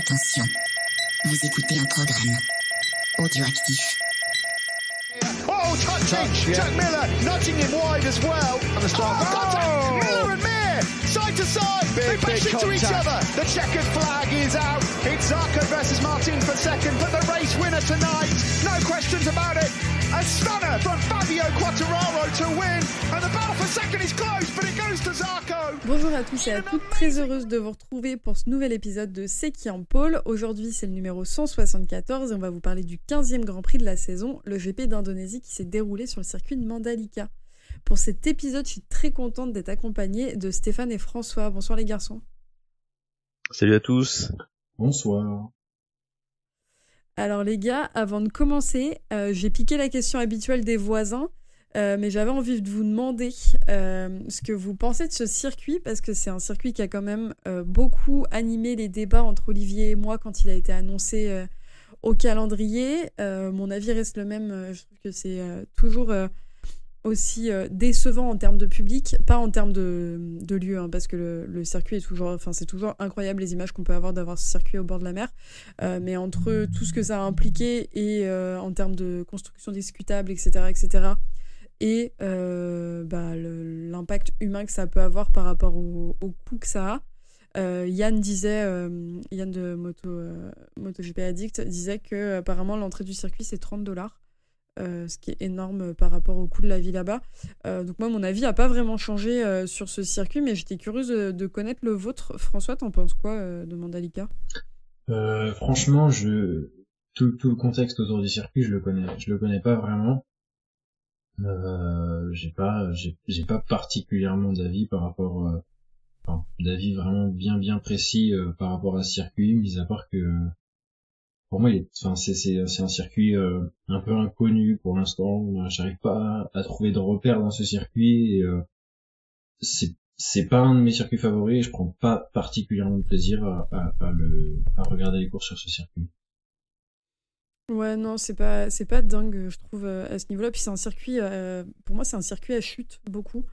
Attention, vous écoutez un programme audioactif. Oh, touching! Jack Miller nudging him wide as well. And the start. Oh, contact! Miller and Mir, side to side. They bash into each other. The checkered flag is out. It's Zarco versus Martin for second, but the race winner tonight. No questions about it. A stunner from Fabio Quartararo to win. And the battle for second is close, but it goes to Zarco. Bonjour à tous et à toutes, très heureuse de vous retrouver pour ce nouvel épisode de C'est qui en pôle. Aujourd'hui, c'est le numéro 174 et on va vous parler du 15e Grand Prix de la saison, le GP d'Indonésie qui s'est déroulé sur le circuit de Mandalika. Pour cet épisode, je suis très contente d'être accompagnée de Stéphane et François. Bonsoir les garçons. Salut à tous. Bonsoir. Alors les gars, avant de commencer, j'ai piqué la question habituelle des voisins, mais j'avais envie de vous demander ce que vous pensez de ce circuit, parce que c'est un circuit qui a quand même beaucoup animé les débats entre Olivier et moi quand il a été annoncé au calendrier. Mon avis reste le même, je trouve que c'est toujours aussi décevant en termes de public, pas en termes de lieu, hein, parce que le circuit est toujours, enfin c'est toujours incroyable les images qu'on peut avoir d'avoir ce circuit au bord de la mer, mais entre tout ce que ça a impliqué et en termes de construction discutable, etc., et l'impact humain que ça peut avoir par rapport au coût que ça a. Yann de MotoGP Addict disait que apparemment l'entrée du circuit c'est $30. Ce qui est énorme par rapport au coût de la vie là-bas. Donc moi, mon avis n'a pas vraiment changé sur ce circuit, mais j'étais curieuse de connaître le vôtre. François, t'en penses quoi de Mandalika ? Franchement, tout le contexte autour du circuit, je le connais pas vraiment. J'ai pas particulièrement d'avis par rapport, d'avis vraiment bien précis par rapport à ce circuit, mis à part que pour moi, c'est un circuit un peu inconnu pour l'instant. J'arrive pas à trouver de repères dans ce circuit. Et, c'est pas un de mes circuits favoris. Et je prends pas particulièrement de plaisir à regarder les courses sur ce circuit. Ouais, non, c'est pas dingue, je trouve, à ce niveau-là. Puis c'est un circuit, pour moi, c'est un circuit à chute, beaucoup.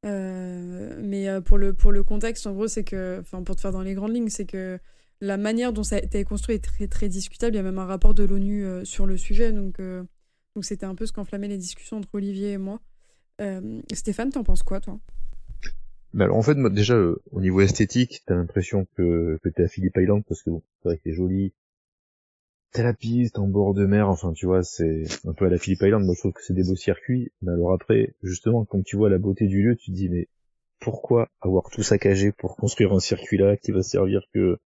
Mais pour le contexte, en gros, c'est que, enfin, pour te faire dans les grandes lignes, c'est que la manière dont ça a été construit est très, très discutable. Il y a même un rapport de l'ONU sur le sujet. Donc c'était un peu ce qu'enflammait les discussions entre Olivier et moi. Stéphane, t'en penses quoi, toi ? Bah alors en fait, moi, déjà, au niveau esthétique, t'as l'impression que t'es à Phillip Island, parce que bon, c'est vrai que c'est joli. T'as la piste en bord de mer, enfin, tu vois, c'est un peu à la Phillip Island. Moi, je trouve que c'est des beaux circuits. Mais alors après, justement, quand tu vois la beauté du lieu, tu te dis, mais pourquoi avoir tout saccagé pour construire un circuit là qui va servir que...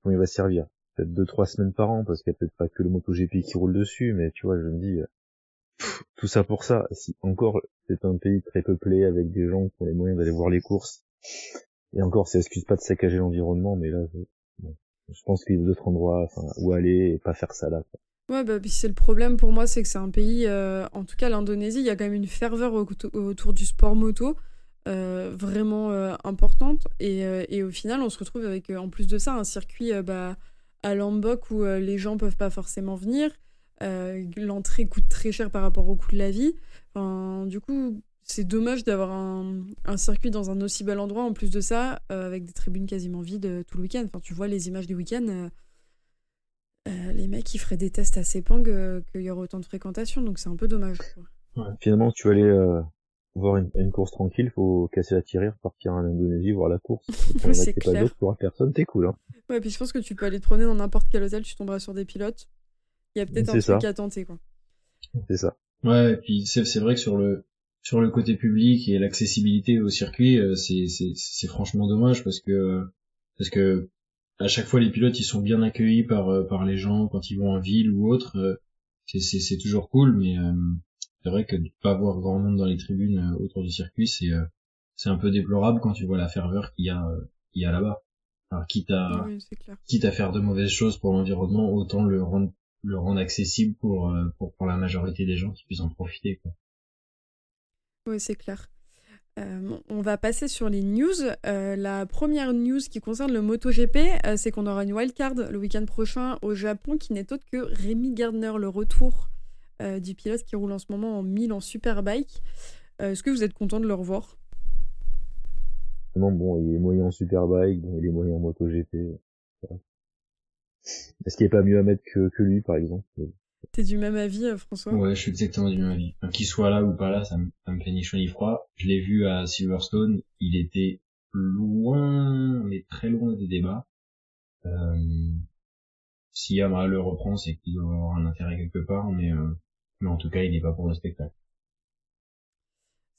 Bon, il va servir peut-être 2-3 semaines par an, parce qu'il y a peut-être pas que le MotoGP qui roule dessus, mais tu vois, je me dis, tout ça pour ça. Si encore c'est un pays très peuplé avec des gens qui ont les moyens d'aller voir les courses, et encore, ça excuse pas de saccager l'environnement, mais là, je pense qu'il y a d'autres endroits, où aller et pas faire ça là, quoi. Ouais, puis c'est le problème pour moi, c'est que c'est un pays, en tout cas l'Indonésie, il y a quand même une ferveur autour du sport moto, vraiment importante, et au final on se retrouve avec en plus de ça un circuit à Lombok où les gens peuvent pas forcément venir, l'entrée coûte très cher par rapport au coût de la vie, enfin, du coup c'est dommage d'avoir un circuit dans un aussi bel endroit en plus de ça, avec des tribunes quasiment vides tout le week-end. Enfin, tu vois les images du week-end, les mecs ils feraient des tests à Sepang qu'il y aurait autant de fréquentation, donc c'est un peu dommage, quoi. Ouais. Finalement, tu vas aller voir une course tranquille, faut casser la tirelire, partir en Indonésie, voir la course. Oui, c'est clair. Pas d'autre, tu vois personne, t'es cool, hein. Ouais, puis je pense que tu peux aller te promener dans n'importe quel hôtel, tu tomberas sur des pilotes. Il y a peut-être un truc à tenter, quoi. C'est ça. Ouais, et puis c'est vrai que sur le côté public et l'accessibilité au circuit, c'est franchement dommage parce que à chaque fois les pilotes ils sont bien accueillis par les gens quand ils vont en ville ou autre. C'est toujours cool, mais c'est vrai que de pas voir grand monde dans les tribunes autour du circuit, c'est un peu déplorable quand tu vois la ferveur qu'il y a là-bas. Alors quitte à faire de mauvaises choses pour l'environnement, autant le rendre accessible pour la majorité des gens qui puissent en profiter, quoi. Oui, c'est clair. On va passer sur les news. La première news qui concerne le MotoGP, c'est qu'on aura une wildcard le week-end prochain au Japon, qui n'est autre que Rémi Gardner, le retour du pilote qui roule en ce moment en 1000 en Superbike. Est-ce que vous êtes content de le revoir ? Non, bon, il est moyen en Superbike, il est moyen en MotoGP. Est-ce qu'il n'y a pas mieux à mettre que lui, par exemple? T'es du même avis, François? Ouais, je suis exactement du même avis. Enfin, qu'il soit là ou pas là, ça me fait ni chaud ni froid. Je l'ai vu à Silverstone, il était loin, mais très loin des débats. Si Yamaha le reprend, c'est qu'il doit avoir un intérêt quelque part, mais en tout cas, il n'est pas pour le spectacle.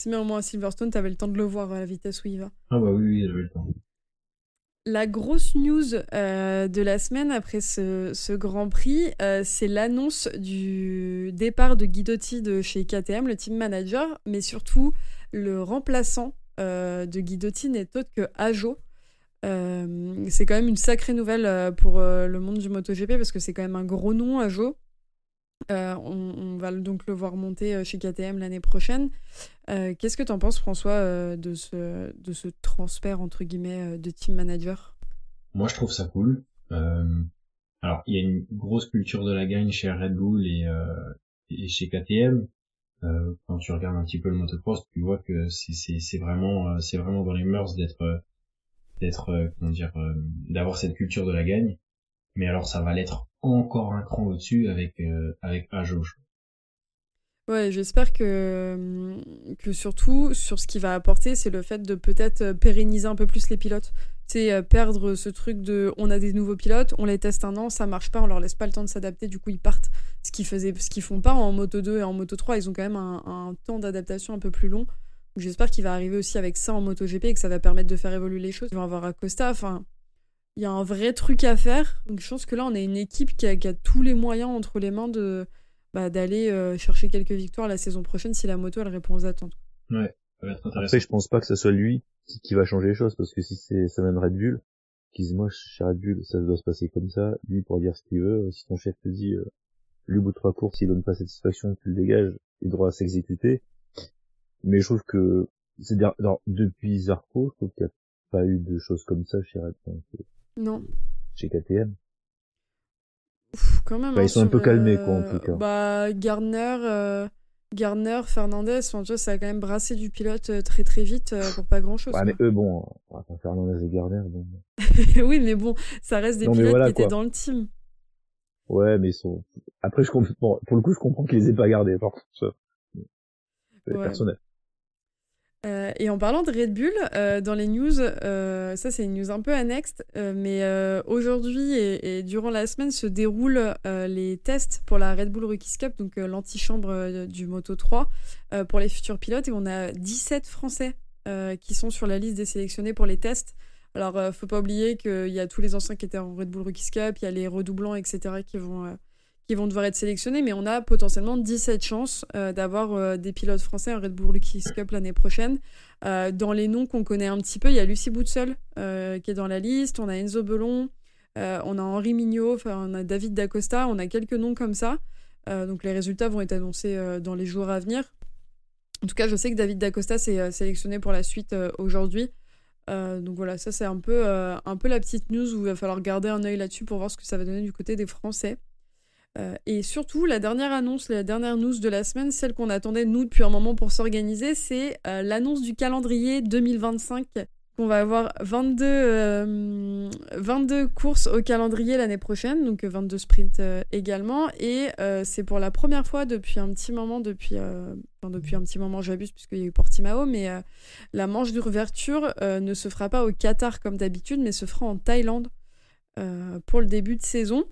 Mais au moins à Silverstone, t'avais le temps de le voir à la vitesse où il va. Ah bah oui, j'avais le temps. La grosse news de la semaine après ce Grand Prix, c'est l'annonce du départ de Guidotti de chez KTM, le team manager, mais surtout le remplaçant de Guidotti n'est autre que Ajo. C'est quand même une sacrée nouvelle pour le monde du MotoGP parce que c'est quand même un gros nom, Ajo. On va donc le voir monter chez KTM l'année prochaine. Qu'est-ce que t'en penses, François, de ce transfert entre guillemets de team manager? Moi, je trouve ça cool. Alors, il y a une grosse culture de la gagne chez Red Bull et chez KTM. Quand tu regardes un petit peu le motocross, tu vois que c'est vraiment dans les mœurs d'avoir cette culture de la gagne. Mais alors, ça va l'être encore un cran au-dessus avec Ajo. Ouais, j'espère que surtout, sur ce qu'il va apporter, c'est le fait de peut-être pérenniser un peu plus les pilotes. C'est perdre ce truc de on a des nouveaux pilotes, on les teste un an, ça marche pas, on leur laisse pas le temps de s'adapter, du coup ils partent. Ce qu'ils font pas en Moto 2 et en Moto 3, ils ont quand même un temps d'adaptation un peu plus long. Donc j'espère qu'il va arriver aussi avec ça en MotoGP et que ça va permettre de faire évoluer les choses. Ils vont avoir Acosta, enfin, il y a un vrai truc à faire. Donc je pense que là, on a une équipe qui a tous les moyens entre les mains d'aller chercher quelques victoires la saison prochaine si la moto elle répond aux attentes. Ouais, ça va être intéressant. Après, je pense pas que ce soit lui qui va changer les choses, parce que si ça mène Red Bull, qui disent moi chez Red Bull ça doit se passer comme ça, lui pour dire ce qu'il veut, si ton chef te dit lui au bout de 3 courses s'il donne pas satisfaction, tu le dégages, il doit s'exécuter. Mais je trouve que depuis Zarco, je trouve qu'il n'y a pas eu de choses comme ça chez Red Bull. Non. Chez KTM. Quand même. Ils sont un peu calmés, quoi, en tout cas. Gardner, Fernandez, tu vois, ça a quand même brassé du pilote très très vite pour pas grand chose. Ouais, mais eux, bon, Fernandez et Gardner, bon. Oui, mais bon, ça reste des pilotes qui étaient dans le team. Ouais, mais ils sont. Après, pour le coup, je comprends qu'ils les aient pas gardés, par contre. C'est personnel. Et en parlant de Red Bull, dans les news, ça c'est une news un peu annexe, mais aujourd'hui et durant la semaine se déroulent les tests pour la Red Bull Rookies Cup, donc l'antichambre du Moto 3, pour les futurs pilotes, et on a 17 Français qui sont sur la liste des sélectionnés pour les tests. Alors, faut pas oublier qu'il y a tous les anciens qui étaient en Red Bull Rookies Cup, il y a les redoublants, etc., qui vont devoir être sélectionnés, mais on a potentiellement 17 chances d'avoir des pilotes français en Red Bull Rookies Cup l'année prochaine. Dans les noms qu'on connaît un petit peu, il y a Lucie Boutseul qui est dans la liste, on a Enzo Belon, on a Henri Mignot, on a David Dacosta, on a quelques noms comme ça. Donc les résultats vont être annoncés dans les jours à venir. En tout cas, je sais que David Dacosta s'est sélectionné pour la suite aujourd'hui. Donc voilà, ça c'est un peu la petite news où il va falloir garder un œil là-dessus pour voir ce que ça va donner du côté des Français. Et surtout, la dernière news de la semaine, celle qu'on attendait nous depuis un moment pour s'organiser, c'est l'annonce du calendrier 2025. On va avoir 22 courses au calendrier l'année prochaine, donc 22 sprints également. Et c'est pour la première fois depuis un petit moment, j'abuse puisqu'il y a eu Portimao, mais la manche d'ouverture ne se fera pas au Qatar comme d'habitude, mais se fera en Thaïlande pour le début de saison.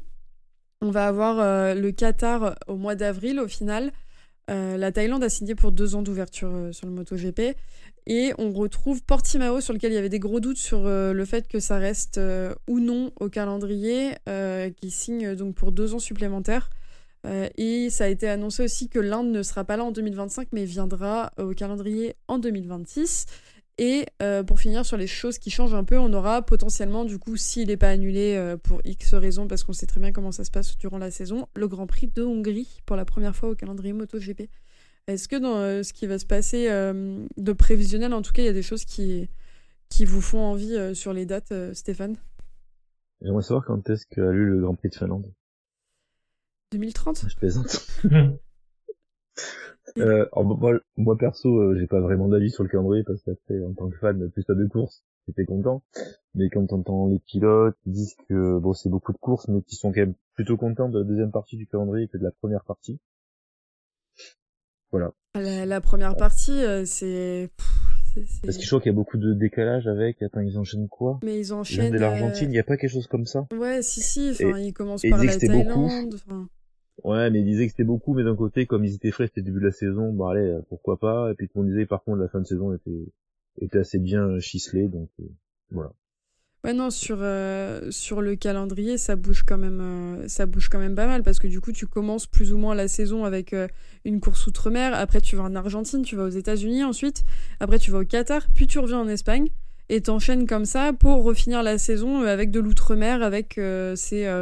On va avoir le Qatar au mois d'avril au final. La Thaïlande a signé pour 2 ans d'ouverture sur le MotoGP. Et on retrouve Portimao sur lequel il y avait des gros doutes sur le fait que ça reste ou non au calendrier, qui signe donc pour 2 ans supplémentaires. Et ça a été annoncé aussi que l'Inde ne sera pas là en 2025 mais viendra au calendrier en 2026. Et pour finir sur les choses qui changent un peu, on aura potentiellement, du coup, s'il n'est pas annulé pour X raisons, parce qu'on sait très bien comment ça se passe durant la saison, le Grand Prix de Hongrie pour la première fois au calendrier MotoGP. Est-ce que dans ce qui va se passer de prévisionnel, en tout cas, il y a des choses qui vous font envie sur les dates, Stéphane? J'aimerais savoir quand est-ce qu'a eu le Grand Prix de Finlande. 2030 ? Je plaisante. Moi perso, j'ai pas vraiment d'avis sur le calendrier parce qu'après, en tant que fan, plus t'as de courses, t'étais content. Mais quand t'entends les pilotes, ils disent que bon, c'est beaucoup de courses, mais qu'ils sont quand même plutôt contents de la deuxième partie du calendrier que de la première partie. Voilà. La première partie, c'est... Parce que je crois qu'il y a beaucoup de décalage avec... Attends, ils enchaînent quoi? Mais ils Ils viennent enchaînent... de l'Argentine, il y a pas quelque chose comme ça? Ouais, si, enfin, ils commencent et par ils la disaient que c'était beaucoup. Thaïlande, enfin... Ouais, mais ils disaient que c'était beaucoup, mais d'un côté, comme ils étaient frais, c'était le début de la saison, bah allez, pourquoi pas. Et puis on disait, par contre, la fin de saison était assez bien ficelée, donc voilà. Ouais, non, sur le calendrier, ça bouge quand même pas mal, parce que du coup, tu commences plus ou moins la saison avec une course outre-mer, après tu vas en Argentine, tu vas aux États-Unis ensuite, après tu vas au Qatar, puis tu reviens en Espagne, et t'enchaînes comme ça pour refinir la saison avec de l'outre-mer, avec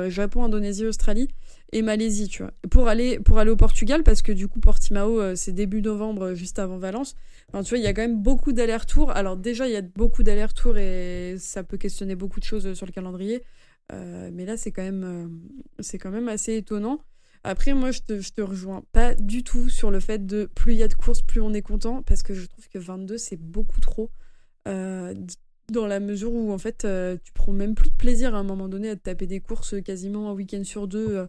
Japon, Indonésie, Australie et Malaisie, tu vois. Pour aller au Portugal, parce que du coup, Portimao, c'est début novembre, juste avant Valence. Enfin, tu vois, il y a quand même beaucoup d'allers-retours. Alors déjà, il y a beaucoup d'allers-retours et ça peut questionner beaucoup de choses sur le calendrier. Mais là, c'est quand même assez étonnant. Après, moi, je te rejoins pas du tout sur le fait de plus il y a de courses, plus on est content, parce que je trouve que 22, c'est beaucoup trop. Dans la mesure où, en fait, tu prends même plus de plaisir à un moment donné à te taper des courses quasiment un week-end sur deux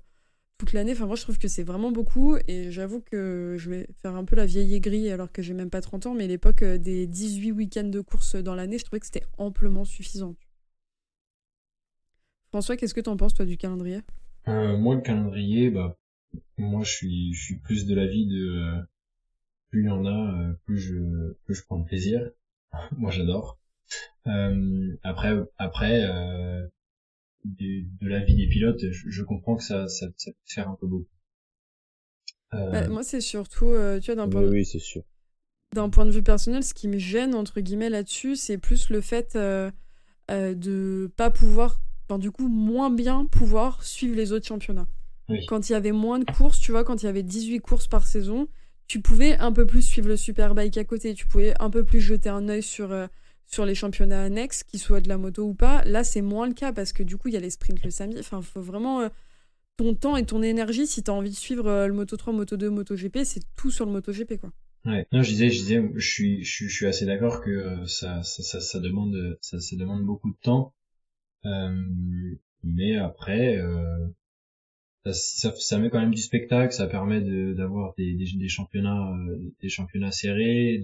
toute l'année. Enfin, moi, je trouve que c'est vraiment beaucoup. Et j'avoue que je vais faire un peu la vieille aigrie alors que j'ai même pas 30 ans. Mais l'époque des 18 week-ends de course dans l'année, je trouvais que c'était amplement suffisant. François, qu'est-ce que t'en penses, toi, du calendrier ? Moi, le calendrier, moi, je suis plus de l'avis de plus il y en a, plus je prends de plaisir. Moi, j'adore. Après, de l'avis des pilotes, je comprends que ça peut faire un peu beaucoup. Moi, c'est surtout, tu vois, Oui, c'est sûr. D'un point de vue personnel, ce qui me gêne, entre guillemets, là-dessus, c'est plus le fait de pas pouvoir, enfin, du coup, moins bien pouvoir suivre les autres championnats. Oui. Quand il y avait moins de courses, tu vois, quand il y avait 18 courses par saison, tu pouvais un peu plus suivre le Superbike à côté, tu pouvais un peu plus jeter un œil sur les championnats annexes, qu'ils soient de la moto ou pas. Là, c'est moins le cas, parce que du coup, il y a les sprints le samedi. Enfin, il faut vraiment... ton temps et ton énergie, si t'as envie de suivre le Moto 3, Moto 2, Moto GP, c'est tout sur le Moto GP, quoi. Ouais. Non, je disais, je suis assez d'accord que ça demande beaucoup de temps. Mais après, ça met quand même du spectacle, ça permet d'avoir des championnats serrés,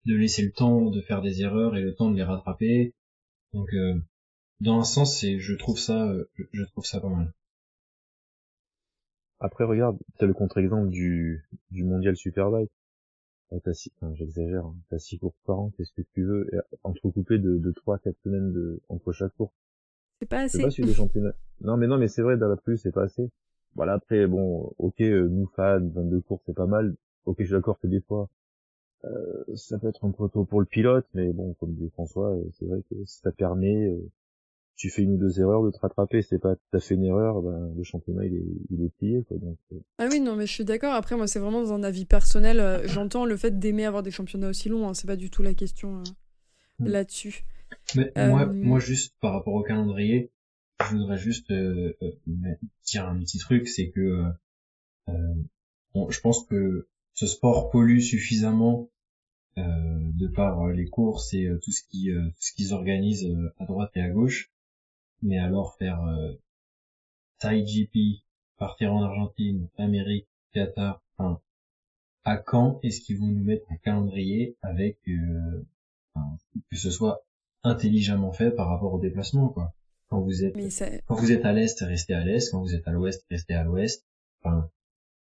de laisser le temps de faire des erreurs et le temps de les rattraper. Donc, dans un sens, je trouve ça pas mal. Après, regarde, t'as le contre-exemple du mondial Superbike. J'exagère, hein. T'as 6 courses par an, qu'est-ce que tu veux, entrecoupé de 3-4 semaines entre chaque course. C'est pas assez. C'est pas celui des championnats. Non, mais c'est vrai, dans la plus, c'est pas assez. Voilà, après, bon, ok, nous fans, 22 courses, c'est pas mal. Ok, je suis d'accord que des fois, ça peut être un peu tôt pour le pilote, mais bon, comme dit François, c'est vrai que ça permet, tu fais une ou deux erreurs de te rattraper, c'est pas t'as fait une erreur, le championnat il est plié, quoi. Donc Ah oui, non, mais je suis d'accord. Après, moi, c'est vraiment dans un avis personnel. J'entends le fait d'aimer avoir des championnats aussi longs, hein, c'est pas du tout la question là-dessus. Mais moi, juste par rapport au calendrier, je voudrais juste dire un petit truc, c'est que je pense que ce sport pollue suffisamment de par les courses et tout ce qu'ils organisent à droite et à gauche. Mais alors faire Thai GP, partir en Argentine, Amérique, Qatar, enfin, à quand est-ce qu'ils vont nous mettre un calendrier avec que ce soit intelligemment fait par rapport au déplacement, quoi. Quand vous êtes à l'est, restez à l'est, quand vous êtes à l'ouest, restez à l'ouest. Enfin,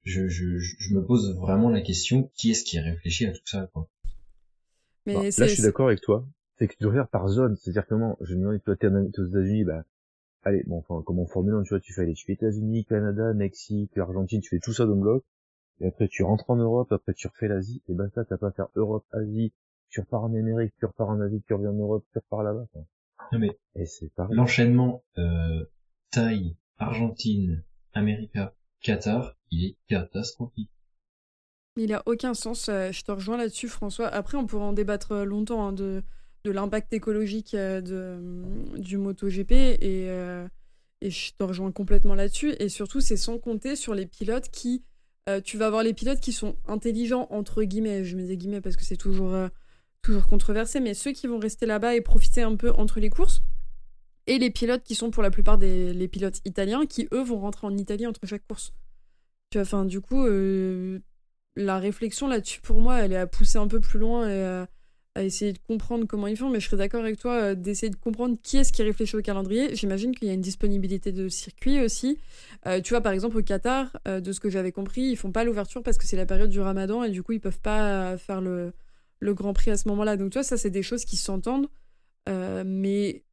je me pose vraiment la question, qui est-ce qui réfléchit à tout ça, quoi. Mais là, je suis d'accord avec toi. C'est que tu dois faire par zone. C'est-à-dire que moi, je me demande, toi, t'es aux États-Unis, allez, bon, enfin, comme en Formule 1, tu vois, tu fais États-Unis, Canada, Mexique, Argentine, tu fais tout ça d'un bloc. Et après, tu rentres en Europe, après, tu refais l'Asie. Et ça, t'as pas à faire Europe, Asie, tu repars en Amérique, tu repars en Asie, tu reviens en Europe, tu repars là-bas. Enfin. Non, mais et c'est pareil. L'enchaînement Thaï, Argentine, Amérique, Qatar, il est catastrophique. Il a aucun sens. Je te rejoins là-dessus, François. Après, on pourra en débattre longtemps hein, de l'impact écologique du MotoGP et je te rejoins complètement là-dessus. Et surtout, c'est sans compter sur les pilotes qui... tu vas avoir les pilotes qui sont intelligents, entre guillemets. Je mets des guillemets parce que c'est toujours toujours controversé, mais ceux qui vont rester là-bas et profiter un peu entre les courses, et les pilotes qui sont pour la plupart les pilotes italiens, qui eux vont rentrer en Italie entre chaque course. Tu vois, enfin, du coup, la réflexion là-dessus, pour moi, elle est à pousser un peu plus loin et à essayer de comprendre comment ils font, mais je serais d'accord avec toi d'essayer de comprendre qui est-ce qui réfléchit au calendrier. J'imagine qu'il y a une disponibilité de circuit aussi. Tu vois, par exemple, au Qatar, de ce que j'avais compris, ils font pas l'ouverture parce que c'est la période du Ramadan et du coup, ils peuvent pas faire le Grand Prix à ce moment-là. Donc, tu vois, ça, c'est des choses qui s'entendent. Mais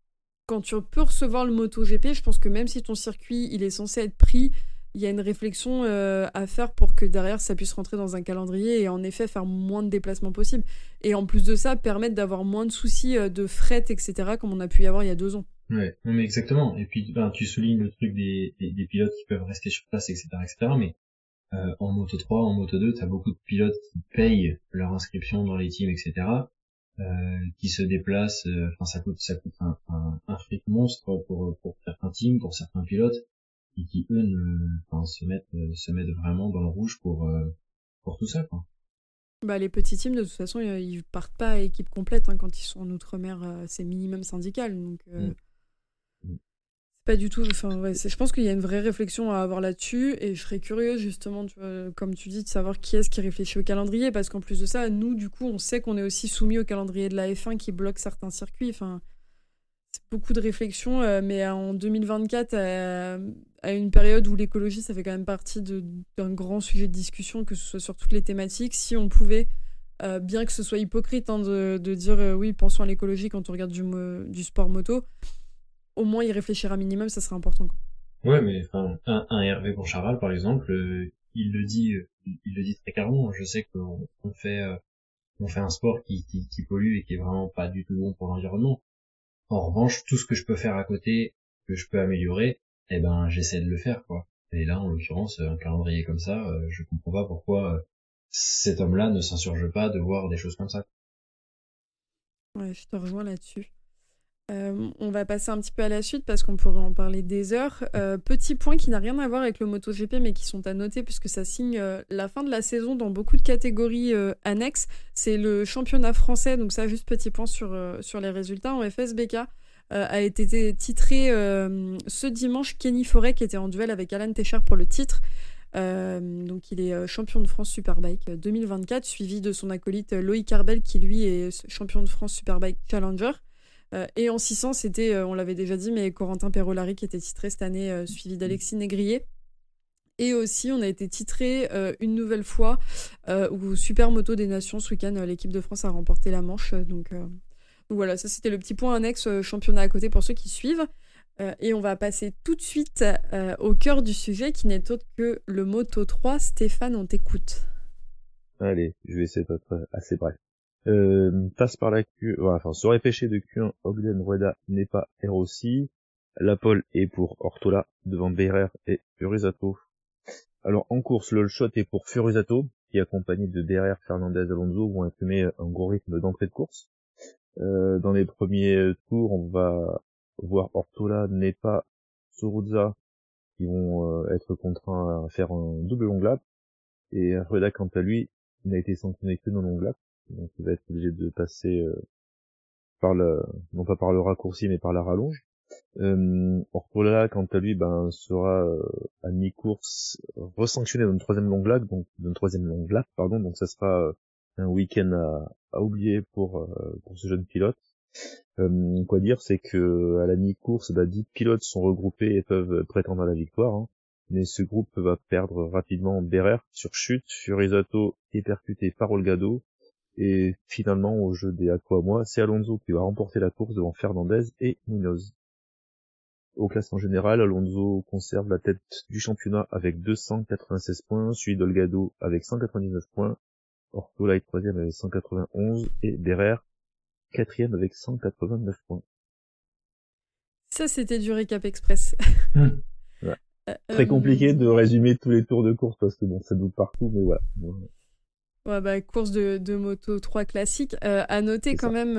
quand tu peux recevoir le MotoGP, je pense que même si ton circuit, il est censé être pris, il y a une réflexion à faire pour que derrière ça puisse rentrer dans un calendrier et en effet faire moins de déplacements possibles. Et en plus de ça, permettre d'avoir moins de soucis de fret, etc., comme on a pu y avoir il y a 2 ans. Ouais, non mais exactement. Et puis tu soulignes le truc des pilotes qui peuvent rester sur place, etc., etc. Mais en Moto 3, en Moto 2, t'as beaucoup de pilotes qui payent leur inscription dans les teams, etc., qui se déplacent. Enfin, ça coûte un fric monstre pour certains teams, pour certains pilotes, et qui eux se mettent vraiment dans le rouge pour tout ça, quoi. Bah, les petits teams, de toute façon, ils partent pas à équipe complète quand ils sont en outre-mer, c'est minimum syndical. Donc, c'est pas du tout. Enfin, ouais, je pense qu'il y a une vraie réflexion à avoir là-dessus. Et je serais curieuse, justement, tu vois, comme tu dis, de savoir qui est-ce qui réfléchit au calendrier. Parce qu'en plus de ça, nous, du coup, on sait qu'on est aussi soumis au calendrier de la F1 qui bloque certains circuits. Enfin, c'est beaucoup de réflexion. Mais en 2024, à une période où l'écologie, ça fait quand même partie d'un grand sujet de discussion, que ce soit sur toutes les thématiques, si on pouvait, bien que ce soit hypocrite de dire oui, pensons à l'écologie quand on regarde du sport moto, au moins y réfléchir un minimum, ça serait important, quoi. Ouais, mais enfin, un Hervé Boncharal, par exemple, il le dit très clairement. Je sais qu'on fait un sport qui pollue et qui est vraiment pas du tout bon pour l'environnement. En revanche, tout ce que je peux faire à côté, que je peux améliorer, eh ben, j'essaie de le faire, quoi. Et là, en l'occurrence, un calendrier comme ça, je comprends pas pourquoi cet homme-là ne s'insurge pas de voir des choses comme ça. Ouais, je te rejoins là-dessus. On va passer un petit peu à la suite parce qu'on pourrait en parler des heures. Petit point qui n'a rien à voir avec le MotoGP mais qui sont à noter puisque ça signe la fin de la saison dans beaucoup de catégories annexes. C'est le championnat français, donc ça, juste petit point sur les résultats. En FSBK a été titré ce dimanche Kenny Forêt qui était en duel avec Alan Téchard pour le titre. Donc il est champion de France Superbike 2024, suivi de son acolyte Loïc Arbel qui lui est champion de France Superbike Challenger. Et en 600, c'était, on l'avait déjà dit, mais Corentin Perolari qui était titré cette année, suivi d'Alexis Négrier. Et aussi, on a été titré une nouvelle fois au Super Moto des Nations. Ce week-end, l'équipe de France a remporté la manche. Donc voilà, ça c'était le petit point annexe championnat à côté pour ceux qui suivent. Et on va passer tout de suite au cœur du sujet qui n'est autre que le Moto 3. Stéphane, on t'écoute. Allez, je vais essayer d'être assez bref. Passe par la se repêché de Q1, Ogden Rueda n'est pas Rossi. La pole est pour Ortola devant Beirer et Furisato. Alors en course, le shot est pour Furisato, qui accompagné de Beirer, Fernandez, Alonso vont imprimer un gros rythme d'entrée de course. Dans les premiers tours, on va voir Ortola, Nepa, Soruzza qui vont être contraints à faire un double long lap. Et Rueda, quant à lui, n'a été sanctionné que dans le long lap. Donc il va être obligé de passer non pas par le raccourci mais par la rallonge. Ortola quant à lui sera à mi-course resanctionné dans une troisième longue lap, donc ça sera un week-end à oublier pour ce jeune pilote. Quoi dire, c'est que à la mi-course 10 pilotes sont regroupés et peuvent prétendre à la victoire, hein. Mais ce groupe va perdre rapidement Beirer sur chute, Furisato est percuté par Olgado. Et finalement, au jeu des Aquamois, c'est Alonso qui va remporter la course devant Fernandez et Munoz. Au classement général, Alonso conserve la tête du championnat avec 296 points, suivi d'Olgado avec 199 points, Ortola est 3e avec 191 et Beirer 4e avec 189 points. Ça, c'était du récap express. Ouais. Très compliqué de résumer tous les tours de course parce que bon, ça doute partout, mais voilà. Ouais, course de Moto 3 classique. À noter quand même,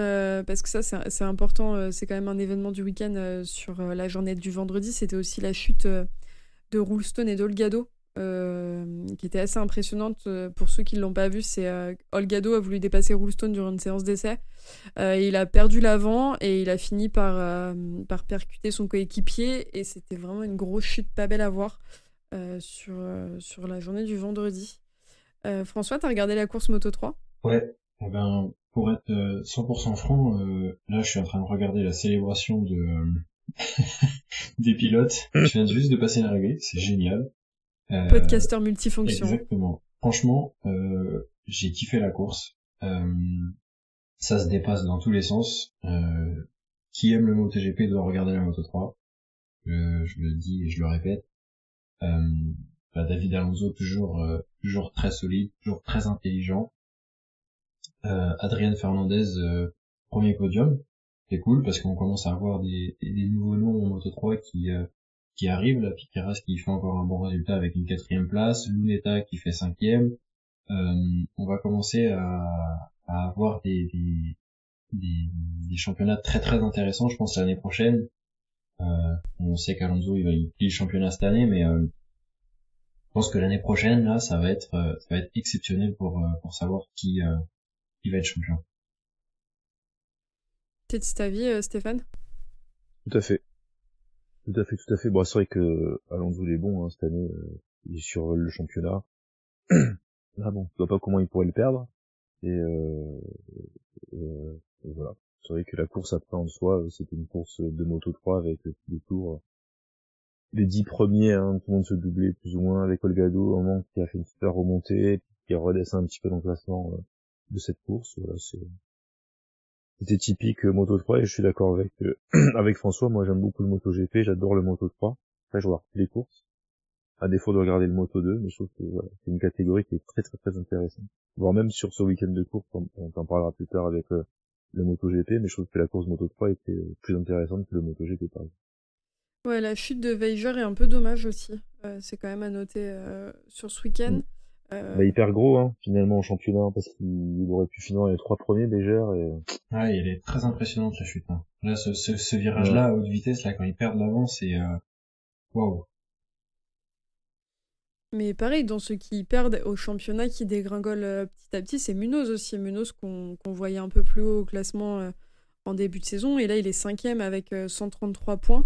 parce que ça c'est important, c'est quand même un événement du week-end sur la journée du vendredi, c'était aussi la chute de Rulstone et d'Olgado qui était assez impressionnante. Pour ceux qui ne l'ont pas vu, c'est Holgado a voulu dépasser Rulestone durant une séance d'essai. Il a perdu l'avant et il a fini par percuter son coéquipier. Et c'était vraiment une grosse chute pas belle à voir sur la journée du vendredi. François, t'as regardé la course Moto 3 ? Ouais, eh ben, pour être 100% franc, là je suis en train de regarder la célébration des pilotes. Je viens juste de passer l'arrivée, c'est génial. Podcasteur multifonction. Exactement. Franchement, j'ai kiffé la course. Ça se dépasse dans tous les sens. Qui aime le MotoGP doit regarder la Moto 3. Je le dis et je le répète. David Alonso toujours très solide, toujours très intelligent. Adrian Fernandez, premier podium. C'est cool parce qu'on commence à avoir des nouveaux noms en Moto 3 qui arrivent. Là, Piqueras qui fait encore un bon résultat avec une 4e place, Luneta qui fait 5e. On va commencer à avoir des championnats très très intéressants, je pense, l'année prochaine. On sait qu'Alonso il va plier le championnat cette année, mais je pense que l'année prochaine là ça va être exceptionnel pour savoir qui va être champion. C'est ta vie, Stéphane ? Tout à fait. Bon, c'est vrai que Alonso il est bon cette année, il est sur le championnat. Ah bon, je vois pas comment il pourrait le perdre. Et voilà. C'est vrai que la course après en soi, c'était une course de Moto 3 avec les tours. Les 10 premiers, tout le monde se doublait plus ou moins avec Holgado, au moment qui a fait une super remontée, qui a redescendu un petit peu dans le classement de cette course. Voilà, c'était typique Moto 3 et je suis d'accord avec François. Moi, j'aime beaucoup le MotoGP, j'adore le Moto 3. Après, je regarde toutes les courses, à défaut de regarder le Moto 2, mais je trouve que voilà, c'est une catégorie qui est très très très intéressante. Voire même sur ce week-end de course, on en parlera plus tard avec le MotoGP, mais je trouve que la course Moto 3 était plus intéressante que le MotoGP par exemple. Ouais, la chute de Veijer est un peu dommage aussi. C'est quand même à noter sur ce week-end. Il perd gros finalement au championnat parce qu'il aurait pu finir les 3 premiers Veijer et... Ouais, elle est très impressionnante la chute. Là, ce virage-là à haute vitesse, là, quand ils perdent l'avant, c'est waouh. Mais pareil, dans ceux qui perdent au championnat, qui dégringolent petit à petit, c'est Munoz aussi. Munoz qu'on voyait un peu plus haut au classement en début de saison. Et là, il est 5e avec 133 points.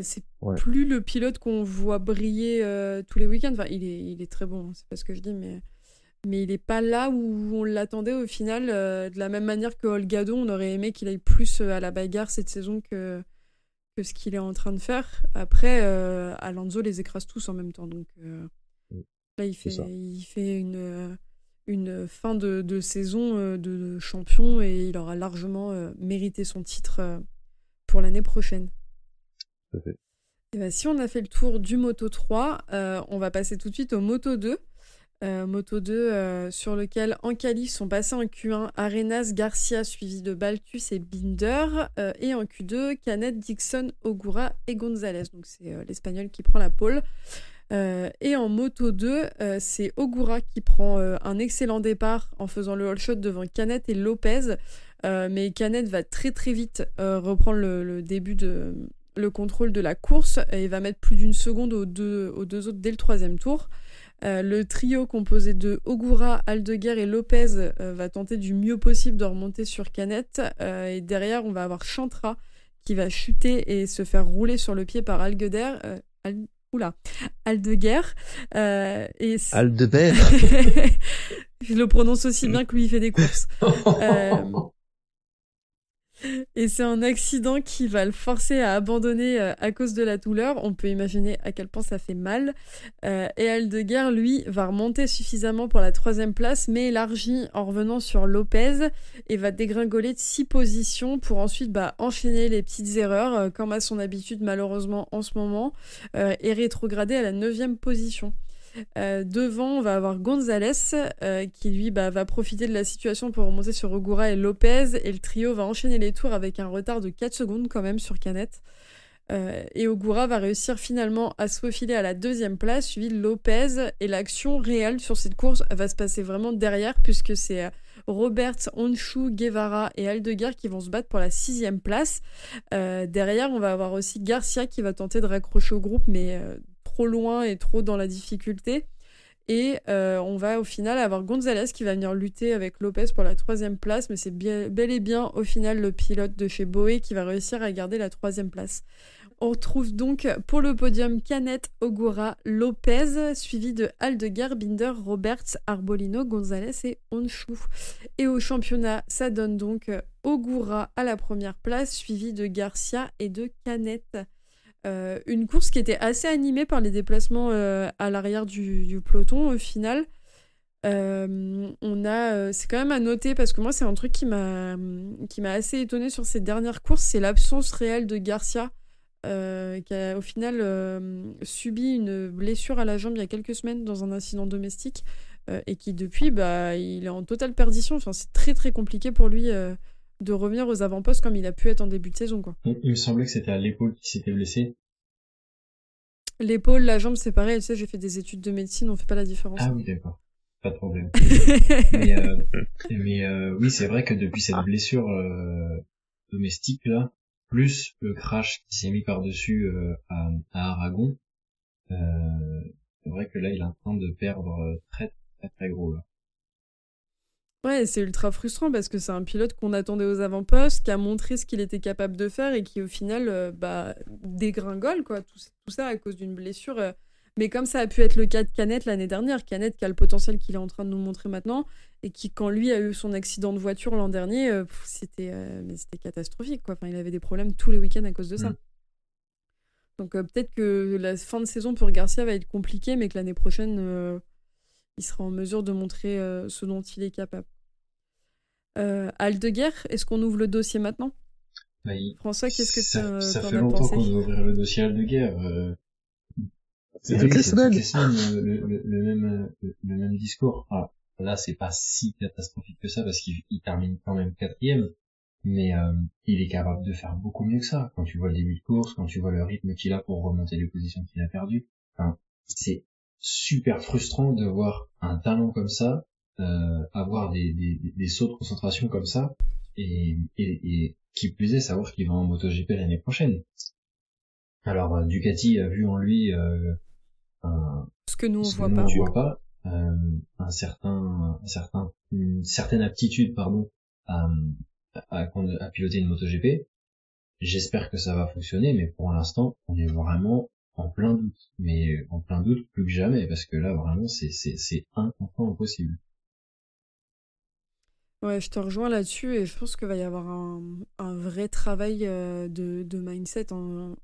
C'est plus le pilote qu'on voit briller tous les week-ends. Enfin, il est très bon, c'est pas ce que je dis, mais il est pas là où on l'attendait au final. De la même manière que Holgado, on aurait aimé qu'il aille plus à la bagarre cette saison que ce qu'il est en train de faire. Après, Alonso les écrase tous en même temps. Donc là, il fait une fin de saison de champion et il aura largement mérité son titre pour l'année prochaine. Et bah, si on a fait le tour du Moto 3, on va passer tout de suite au Moto 2. Moto 2 sur lequel en qualif sont passés en Q1 Arenas, Garcia suivi de Baltus et Binder, et en Q2 Canet, Dixon, Ogura et Gonzalez. Donc c'est l'Espagnol qui prend la pole. Et en Moto 2, c'est Ogura qui prend un excellent départ en faisant le all shot devant Canet et Lopez. Mais Canet va très très vite reprendre le début le contrôle de la course et va mettre plus d'une seconde aux deux autres dès le 3e tour. Le trio composé de Ogura, Aldeguer et Lopez va tenter du mieux possible de remonter sur Canet. Et derrière, on va avoir Chantra qui va chuter et se faire rouler sur le pied par Aldeguer. Aldebert. Je le prononce aussi bien que lui, il fait des courses. Et c'est un accident qui va le forcer à abandonner à cause de la douleur. On peut imaginer à quel point ça fait mal. Et Aldeguer, lui, va remonter suffisamment pour la 3e place, mais élargit en revenant sur Lopez et va dégringoler de 6 positions pour ensuite enchaîner les petites erreurs, comme à son habitude malheureusement en ce moment, et rétrograder à la 9e position. Devant, on va avoir Gonzalez qui lui va profiter de la situation pour remonter sur Ogura et Lopez, et le trio va enchaîner les tours avec un retard de 4 secondes quand même sur Canet. Et Ogura va réussir finalement à se faufiler à la 2e place, suivi de Lopez, et l'action réelle sur cette course va se passer vraiment derrière, puisque c'est Roberts, Honshu, Guevara et Aldeguer qui vont se battre pour la 6e place. Derrière, on va avoir aussi Garcia qui va tenter de raccrocher au groupe, mais trop loin et trop dans la difficulté. Et on va au final avoir Gonzalez qui va venir lutter avec Lopez pour la 3e place, mais c'est bel et bien au final le pilote de chez Boé qui va réussir à garder la 3e place. On retrouve donc pour le podium Canet, Ogura, Lopez, suivi de Aldeguer, Binder, Roberts, Arbolino, Gonzalez et Honshu. Et au championnat, ça donne donc Ogura à la première place, suivi de Garcia et de Canet. Une course qui était assez animée par les déplacements à l'arrière du peloton au final. C'est quand même à noter parce que moi c'est un truc qui m'a assez étonnée sur ces dernières courses, c'est l'absence réelle de Garcia qui a au final subi une blessure à la jambe il y a quelques semaines dans un incident domestique et qui depuis il est en totale perdition. Enfin, c'est très très compliqué pour lui de revenir aux avant-postes comme il a pu être en début de saison, quoi. Il me semblait que c'était à l'épaule qui s'était blessé. L'épaule, la jambe, c'est pareil. Tu sais, j'ai fait des études de médecine, on fait pas la différence. Ah oui, d'accord. Pas de problème. mais oui, c'est vrai que depuis cette blessure domestique là, plus le crash qui s'est mis par-dessus à Aragon, c'est vrai que là, il est en train de perdre très très très gros là. Ouais, c'est ultra frustrant parce que c'est un pilote qu'on attendait aux avant-postes, qui a montré ce qu'il était capable de faire et qui au final dégringole, quoi. Tout ça à cause d'une blessure. Mais comme ça a pu être le cas de Canet l'année dernière, Canet qui a le potentiel qu'il est en train de nous montrer maintenant et qui, quand lui a eu son accident de voiture l'an dernier, c'était catastrophique, quoi. Enfin, il avait des problèmes tous les week-ends à cause de ça. Donc peut-être que la fin de saison pour Garcia va être compliquée, mais que l'année prochaine, il sera en mesure de montrer ce dont il est capable. Aldeguer, est-ce qu'on ouvre le dossier maintenant ? François, qu'est-ce que tu en as pensé ? Ça fait longtemps qu'on doit ouvrir le dossier Aldeguer. C'est toutes les semaines. Le même discours. Ah, là, c'est pas si catastrophique que ça parce qu'il termine quand même 4e. Mais il est capable de faire beaucoup mieux que ça. Quand tu vois le début de course, quand tu vois le rythme qu'il a pour remonter les positions qu'il a perdues. Enfin, c'est super frustrant de voir un talent comme ça avoir des sauts de concentration comme ça et qui plus est savoir qu'il va en MotoGP l'année prochaine. Alors Ducati a vu en lui ce que nous on voit pas, une certaine aptitude à piloter une MotoGP. J'espère que ça va fonctionner, mais pour l'instant on est vraiment en plein doute, mais en plein doute plus que jamais, parce que là vraiment c'est impossible. Ouais, je te rejoins là-dessus et je pense qu'il va y avoir un vrai travail de mindset en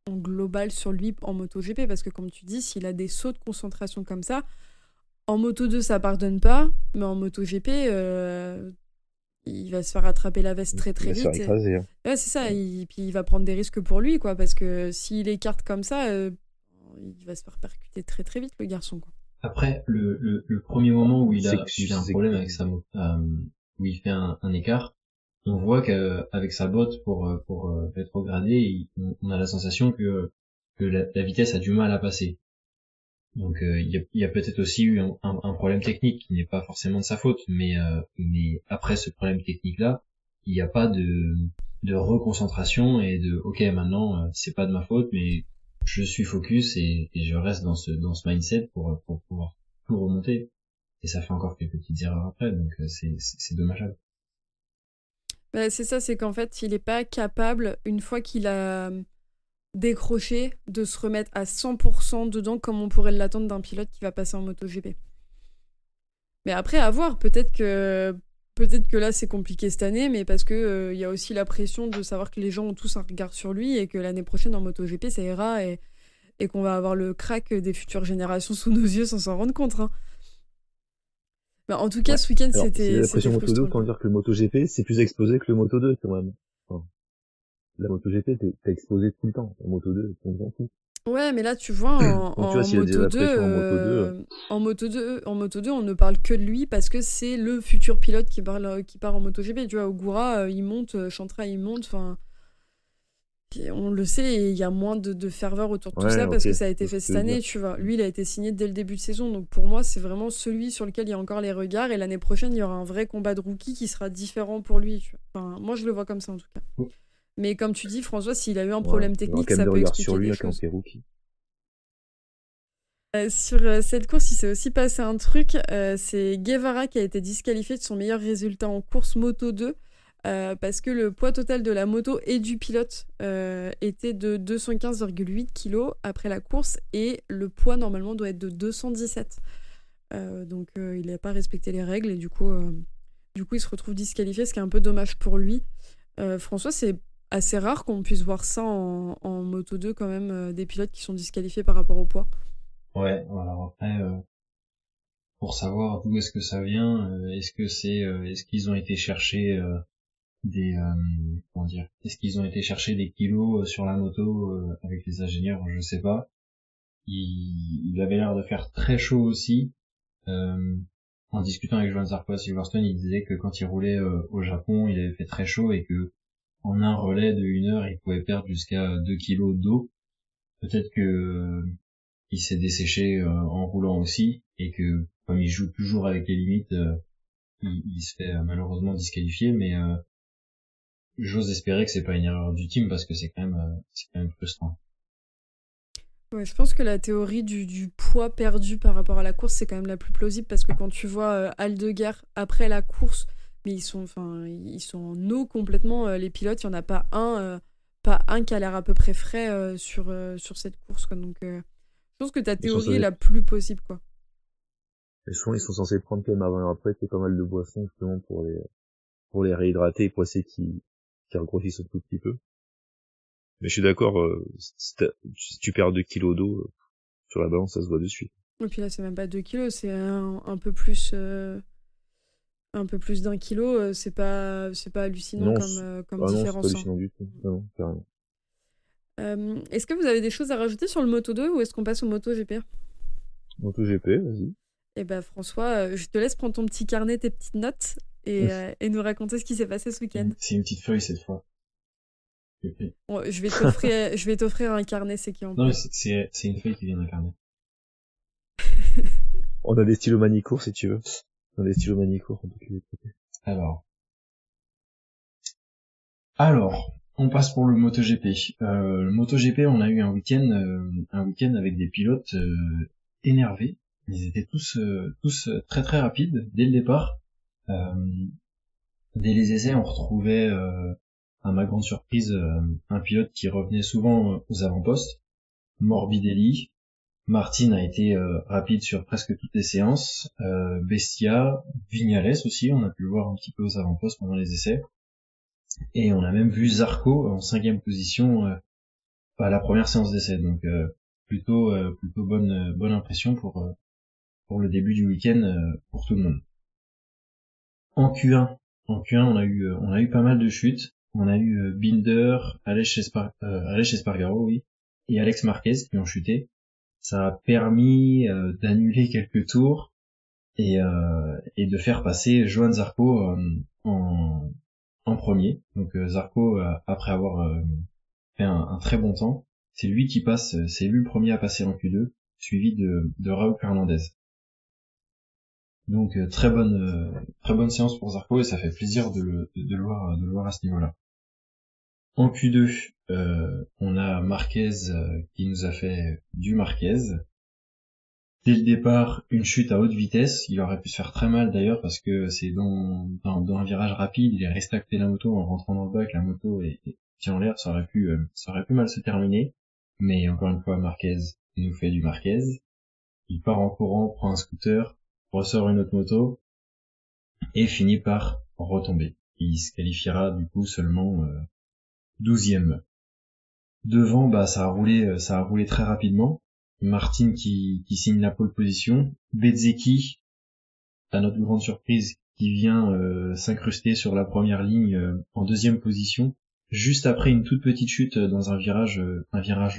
global sur lui en MotoGP, parce que comme tu dis, s'il a des sauts de concentration comme ça, en Moto2 ça pardonne pas, mais en MotoGP il va se faire attraper la veste très très vite. Il va se faire écraser. Ouais, c'est ça, puis il va prendre des risques pour lui, quoi, parce que s'il écarte comme ça, il va se faire percuter très très vite, le garçon, quoi. Après, le premier moment où il a un problème avec sa moto, où il fait un écart, on voit qu'avec sa botte pour rétrograder, on a la sensation que la vitesse a du mal à passer. Donc il y a peut-être aussi eu un problème technique qui n'est pas forcément de sa faute, mais après ce problème technique là, il n'y a pas de reconcentration et de ok maintenant c'est pas de ma faute, mais je suis focus et je reste dans ce mindset pour pouvoir tout remonter. Et ça fait encore quelques petites erreurs après, donc c'est dommageable. Bah, c'est ça, c'est qu'en fait il est pas capable, une fois qu'il a décroché, de se remettre à 100% dedans comme on pourrait l'attendre d'un pilote qui va passer en MotoGP. Mais après, à voir, peut-être que là c'est compliqué cette année, mais parce que y a aussi la pression de savoir que les gens ont tous un regard sur lui et que l'année prochaine en MotoGP ça ira et qu'on va avoir le crack des futures générations sous nos yeux sans s'en rendre compte, hein. Bah, en tout cas, ce week-end c'était la pression frustrant. Moto2, autant dire que le MotoGP c'est plus exposé que le Moto2 quand même. Enfin, la MotoGP t'es exposé tout le temps. La Moto2 on s'en fout. Ouais, mais là, tu vois, en Moto2, on ne parle que de lui parce que c'est le futur pilote qui part en MotoGP. Tu vois, Ogura, il monte, Chantra, il monte, enfin... On le sait, et il y a moins de ferveur autour de tout ça parce que ça a été fait cette année, tu vois. Lui, il a été signé dès le début de saison, donc pour moi, c'est vraiment celui sur lequel il y a encore les regards, et l'année prochaine, il y aura un vrai combat de rookie qui sera différent pour lui, tu vois. Enfin, moi, je le vois comme ça, en tout cas. Mais comme tu dis, François, s'il a eu un problème technique, ça peut expliquer des choses. Sur cette course, il s'est aussi passé un truc. C'est Guevara qui a été disqualifié de son meilleur résultat en course Moto 2 parce que le poids total de la moto et du pilote était de 215,8 kg après la course et le poids normalement doit être de 217. Donc il n'a pas respecté les règles et du coup il se retrouve disqualifié, ce qui est un peu dommage pour lui. François, c'est assez rare qu'on puisse voir ça en Moto 2 quand même, des pilotes qui sont disqualifiés par rapport au poids. Ouais, alors après, pour savoir d'où est-ce que ça vient, est-ce qu'ils ont été chercher est-ce qu'ils ont été chercher des kilos sur la moto avec les ingénieurs, je sais pas. Il avait l'air de faire très chaud aussi. En discutant avec Johan Zarco à Silverstone, il disait que quand il roulait au Japon, il avait fait très chaud et que en un relais de 1 heure, il pouvait perdre jusqu'à 2 kilos d'eau. Peut-être que il s'est desséché en roulant aussi et que comme il joue toujours avec les limites, il se fait malheureusement disqualifier. Mais j'ose espérer que c'est pas une erreur du team parce que c'est quand même frustrant. Ouais, je pense que la théorie du poids perdu par rapport à la course, c'est quand même la plus plausible parce que quand tu vois Aldeguer après la course, mais ils sont en eau complètement, les pilotes, il n'y en a pas un qui a l'air à peu près frais sur cette course, quoi. Donc, je pense que ta théorie est la plus possible, quoi. Et souvent, ils sont censés prendre quand même avant et après, pas mal de boissons, justement, pour les réhydrater et pour essayer qu'ils regrossissent un tout petit peu. Mais je suis d'accord, si tu perds 2 kilos d'eau, sur la balance, ça se voit de suite. Et puis là, c'est même pas 2 kilos, c'est un peu plus d'1 kilo, c'est pas hallucinant comme différence. Non, c'est pas hallucinant du tout. Non, carrément. Est-ce que vous avez des choses à rajouter sur le Moto 2 ou est-ce qu'on passe au Moto GP ? Moto GP, vas-y. Eh ben François, je te laisse prendre ton petit carnet, tes petites notes et nous raconter ce qui s'est passé ce week-end. C'est une petite feuille cette fois. Bon, je vais t'offrir un carnet, c'est qui en Non, mais c'est une feuille qui vient d'un carnet. On a des stylos Manicourt si tu veux. On a des stylos Manicourt, on peut les traiter. Alors, on passe pour le MotoGP. Le MotoGP, on a eu un week-end avec des pilotes énervés. Ils étaient tous très très rapides dès le départ. Dès les essais, on retrouvait, à ma grande surprise, un pilote qui revenait souvent aux avant-postes. Morbidelli. Martin a été rapide sur presque toutes les séances. Bestia, Viñales aussi, on a pu le voir un petit peu aux avant-postes pendant les essais. Et on a même vu Zarco en 5e position à la première séance d'essai. Donc plutôt bonne impression pour le début du week-end pour tout le monde. En Q1, on a eu pas mal de chutes. On a eu Binder, Aleix Espargaro, oui, et Alex Marquez qui ont chuté. Ça a permis d'annuler quelques tours et de faire passer Johan Zarco en premier. Donc Zarco, après avoir fait un très bon temps, c'est lui le premier à passer en Q2, suivi de Raúl Fernandez. Donc très bonne séance pour Zarco et ça fait plaisir de le voir à ce niveau-là. En Q2, on a Marquez qui nous a fait du Marquez. Dès le départ, une chute à haute vitesse. Il aurait pu se faire très mal d'ailleurs parce que c'est dans un virage rapide. Il est resté à côté de la moto en rentrant dans le bac. La moto est en l'air. Ça aurait pu mal se terminer. Mais encore une fois, Marquez nous fait du Marquez. Il part en courant, prend un scooter, ressort une autre moto et finit par retomber. Il se qualifiera du coup seulement 12e. Devant, ça a roulé très rapidement. Martin qui signe la pole position. Bezzecchi, à notre grande surprise, qui vient s'incruster sur la première ligne en 2e position, juste après une toute petite chute dans un virage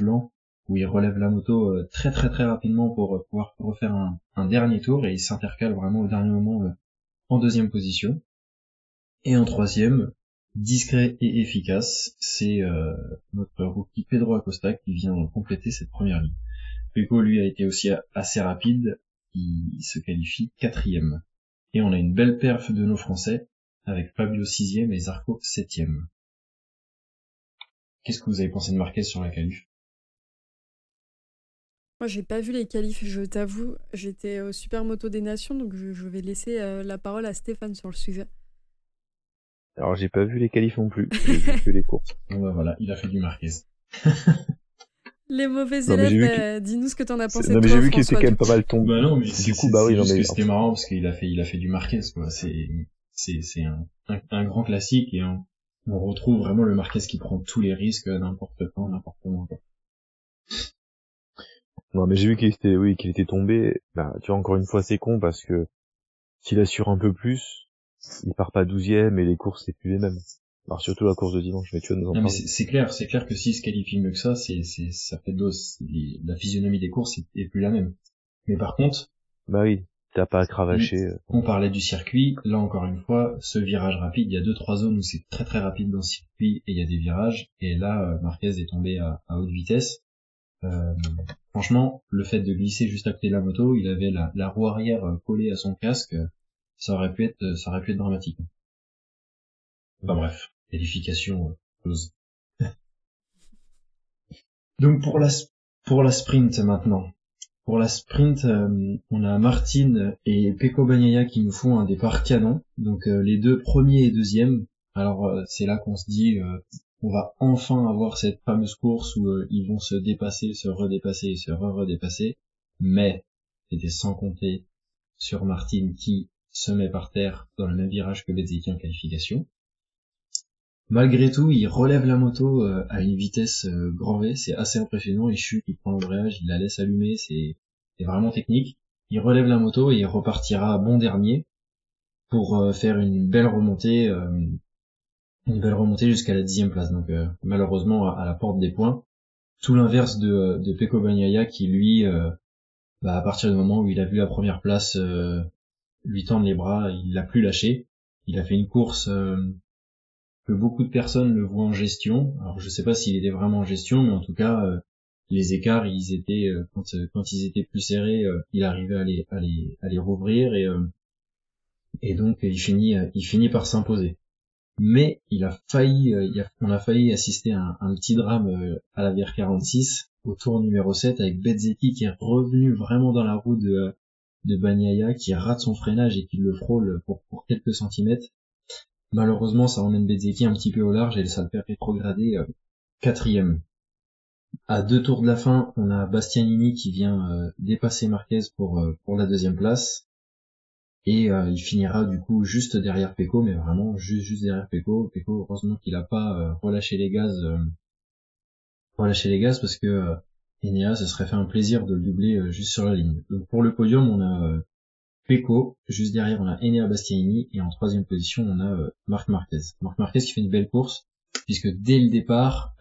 lent où il relève la moto très très très rapidement pour pouvoir refaire un dernier tour et il s'intercale vraiment au dernier moment en 2e position. Et en 3e, discret et efficace, c'est notre rookie Pedro Acosta qui vient compléter cette première ligne. Pecco, lui, a été aussi assez rapide, il se qualifie 4e. Et on a une belle perf de nos Français, avec Fabio 6e et Zarco 7e. Qu'est-ce que vous avez pensé de Marquez sur la qualif ? Moi, j'ai pas vu les qualifs, je t'avoue. J'étais au Supermoto des Nations, donc je vais laisser la parole à Stéphane sur le sujet. Alors j'ai pas vu les qualifs non plus, j'ai vu que les courses. Bon bah voilà, il a fait du Marquez. Les mauvais Non, mais élèves, dis-nous ce que t'en as pensé. Non mais toi, j'ai vu qu'il était François, quand même du pas coup. mal tombé. Bah non, mais Du coup, bah oui, c'est non juste mais que c'était marrant parce qu'il a fait du Marquez, quoi. C'est un grand classique et on retrouve vraiment le Marquez qui prend tous les risques n'importe quand, n'importe comment, quoi. non mais j'ai vu qu'il était tombé. Bah tu vois, encore une fois c'est con parce que s'il assure un peu plus, il part pas 12e et les courses c'est plus les mêmes. Alors surtout la course de dimanche, mais tu vas nous en Non mais parler. c'est clair que s'il se qualifie mieux que ça, ça fait dose. La physionomie des courses est plus la même. Mais par contre, Bah oui, t'as pas à cravacher. on parlait du circuit, là encore une fois, ce virage rapide, il y a 2-3 zones où c'est très très rapide dans le circuit et il y a des virages, et là Marquez est tombé à haute vitesse. Franchement, le fait de glisser juste à côté de la moto, il avait la roue arrière collée à son casque, ça aurait pu être dramatique. Enfin bref, qualification close. Donc pour la sprint maintenant. Pour la sprint, on a Martin et Pecco Bagnaia qui nous font un départ canon. Donc les deux premiers et deuxièmes. Alors c'est là qu'on se dit on va enfin avoir cette fameuse course où ils vont se dépasser, se redépasser et se redépasser. Mais c'était sans compter sur Martin qui se met par terre dans le même virage que Bezzecchi en qualification. Malgré tout, il relève la moto à une vitesse grand V, c'est assez impressionnant, il chute, il prend l'embrayage, il la laisse allumer, c'est vraiment technique. Il relève la moto et il repartira bon dernier pour faire une belle remontée jusqu'à la 10e place. Donc malheureusement à la porte des points. Tout l'inverse de Pecco Bagnaia qui lui, à partir du moment où il a vu la première place lui tendre les bras, il l'a plus lâché. Il a fait une course que beaucoup de personnes le voient en gestion. Alors je sais pas s'il était vraiment en gestion, mais en tout cas les écarts ils étaient quand ils étaient plus serrés, il arrivait à les rouvrir et donc il finit par s'imposer. Mais on a failli assister à un petit drame à la VR46 au tour numéro 7 avec Bezzecchi qui est revenu vraiment dans la roue de Bagnaia, qui rate son freinage et qui le frôle pour quelques centimètres. Malheureusement, ça emmène Bezzecchi un petit peu au large et ça le fait rétrograder 4e. À 2 tours de la fin, on a Bastianini qui vient dépasser Marquez pour la 2e place. Et il finira du coup juste derrière Pecco, mais vraiment juste derrière Pecco. Pecco, heureusement qu'il a pas relâché les gaz parce que Enea, ça serait fait un plaisir de le doubler juste sur la ligne. Donc pour le podium, on a Pecco, juste derrière on a Enea Bastianini, et en 3e position on a Marc Marquez. Marc Marquez qui fait une belle course, puisque dès le départ,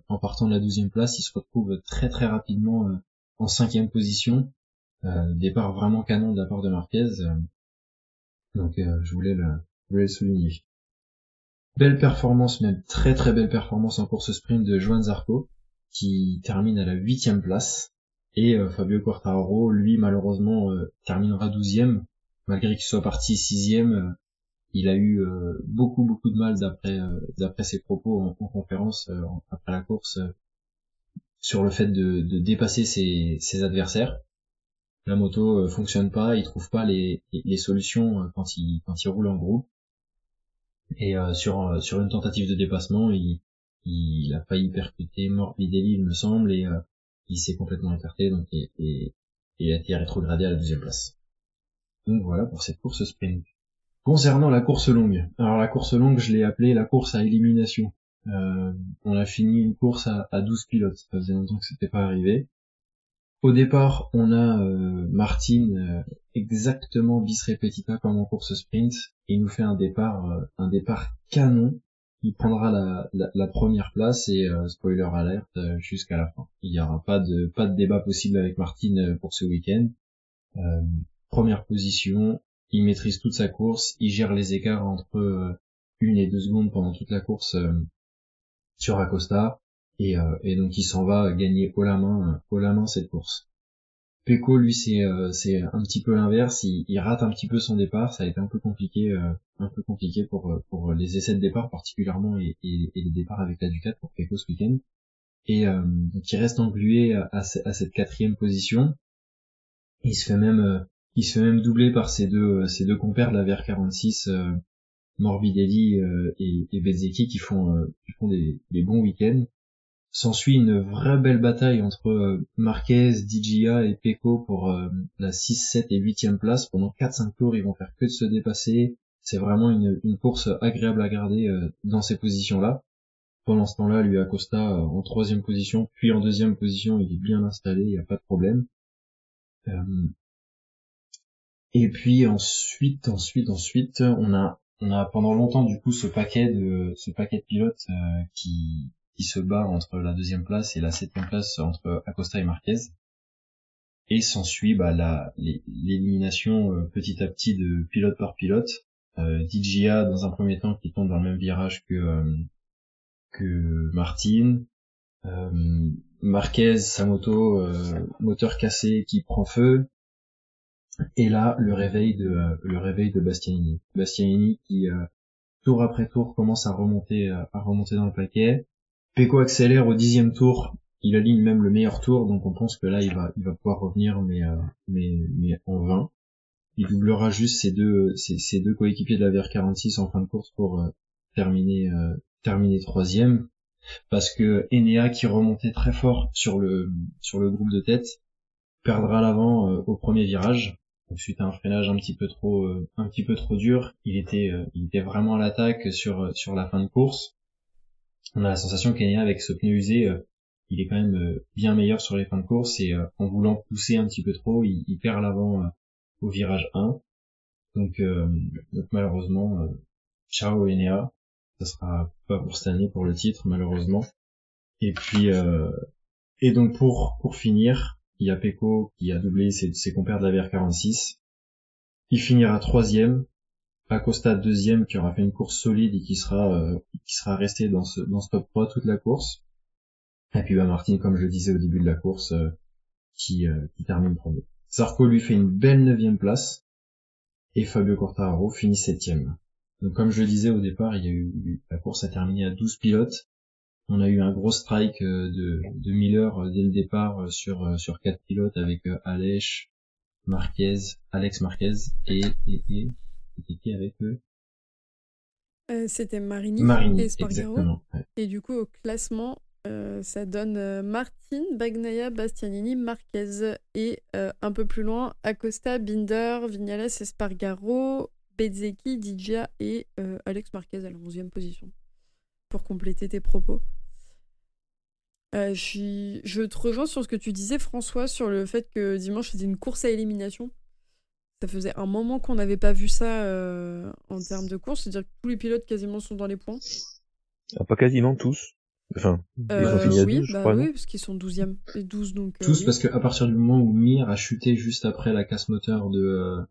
en partant de la 12e place, il se retrouve très très rapidement en 5e position. Départ vraiment canon de la part de Marquez. Donc je voulais le souligner. Belle performance, même très très belle performance en course sprint de Joan Zarco, qui termine à la 8e place. Et Fabio Quartararo, lui malheureusement, terminera 12e, malgré qu'il soit parti 6e. Il a eu beaucoup de mal d'après ses propos en conférence après la course sur le fait de dépasser ses adversaires. La moto fonctionne pas, il trouve pas les solutions quand il roule en groupe. Et sur une tentative de dépassement, il a failli percuter Morbidelli, il me semble, et il s'est complètement écarté, donc et a été rétrogradé à la 12e place. Donc voilà pour cette course sprint. Concernant la course longue, alors la course longue, je l'ai appelée la course à élimination. On a fini une course à 12 pilotes, ça faisait longtemps que c'était pas arrivé. Au départ, on a Martin exactement bis repetita comme en course sprint, et il nous fait un départ canon. Il prendra la première place et spoiler alert jusqu'à la fin. Il n'y aura pas de débat possible avec Martin pour ce week-end. Première position, il maîtrise toute sa course, il gère les écarts entre 1 et 2 secondes pendant toute la course sur Acosta. Et donc il s'en va gagner haut la main cette course. Pecco, lui, c'est un petit peu l'inverse, il rate un petit peu son départ, ça a été un peu compliqué pour les essais de départ particulièrement et les départs avec la Ducati pour Pecco ce week-end. et donc il reste englué à cette 4e position. Il se fait même doubler par ses deux compères de la VR46, Morbidelli et Bezzecchi, qui font des bons week-ends. S'ensuit une vraie belle bataille entre Marquez, DJA et Pecco pour la 6, 7 et 8e place. Pendant 4-5 tours, ils vont faire que de se dépasser. C'est vraiment une course agréable à regarder dans ces positions-là. Pendant ce temps-là, lui Acosta en 3e position, puis en 2e position, il est bien installé, il n'y a pas de problème. Et puis ensuite, on a pendant longtemps du coup ce paquet de pilotes qui se bat entre la 2e place et la 7e place entre Acosta et Marquez. Et s'ensuit l'élimination petit à petit de pilote par pilote. DJA dans un premier temps qui tombe dans le même virage que Martin. Marquez, sa moto, moteur cassé qui prend feu. Et là, le réveil de Bastianini. Bastianini qui, tour après tour, commence à remonter dans le paquet. Pecco accélère au 10e tour. Il aligne même le meilleur tour, donc on pense que là, il va pouvoir revenir, mais en vain. Il doublera juste ses deux coéquipiers de la VR46 en fin de course pour, terminer 3e. Parce que Enea, qui remontait très fort sur le groupe de tête, perdra l'avant, au premier virage. Donc, suite à un freinage un petit peu trop dur, il était vraiment à l'attaque sur la fin de course. On a la sensation qu'Enea, avec ce pneu usé, il est quand même bien meilleur sur les fins de course, et en voulant pousser un petit peu trop, il perd l'avant au virage 1. Donc malheureusement, ciao Enea, ça sera pas pour cette année pour le titre malheureusement. Et puis et donc pour finir, il y a Pecco qui a doublé ses compères de la VR46. Il finira 3e. Acosta 2e, qui aura fait une course solide et qui sera resté dans ce top 3 toute la course. Et puis Martin, comme je le disais au début de la course, qui termine premier. Zarco lui fait une belle 9e place et Fabio Quartararo finit 7e. Donc comme je le disais au départ, la course a terminé à 12 pilotes. On a eu un gros strike de Miller dès le départ sur 4 pilotes avec Alex Marquez et c'était qui avec eux? C'était Marini et Espargaro. Ouais. Et du coup, au classement, ça donne Martin, Bagnaia, Bastianini, Marquez et un peu plus loin, Acosta, Binder, Viñales, Espargaro, Bezzecchi, DJA et Alex Marquez à la 11e position. Pour compléter tes propos. Je te rejoins sur ce que tu disais, François, sur le fait que dimanche c'était une course à élimination. Ça faisait un moment qu'on n'avait pas vu ça en termes de course, c'est-à-dire que tous les pilotes quasiment sont dans les points. Ah, pas quasiment tous. Enfin, ils ont fini à 12, je crois. Oui, parce qu'ils sont 12e. Et 12, donc, tous, oui. parce qu'à partir du moment où Mir a chuté juste après la casse moteur de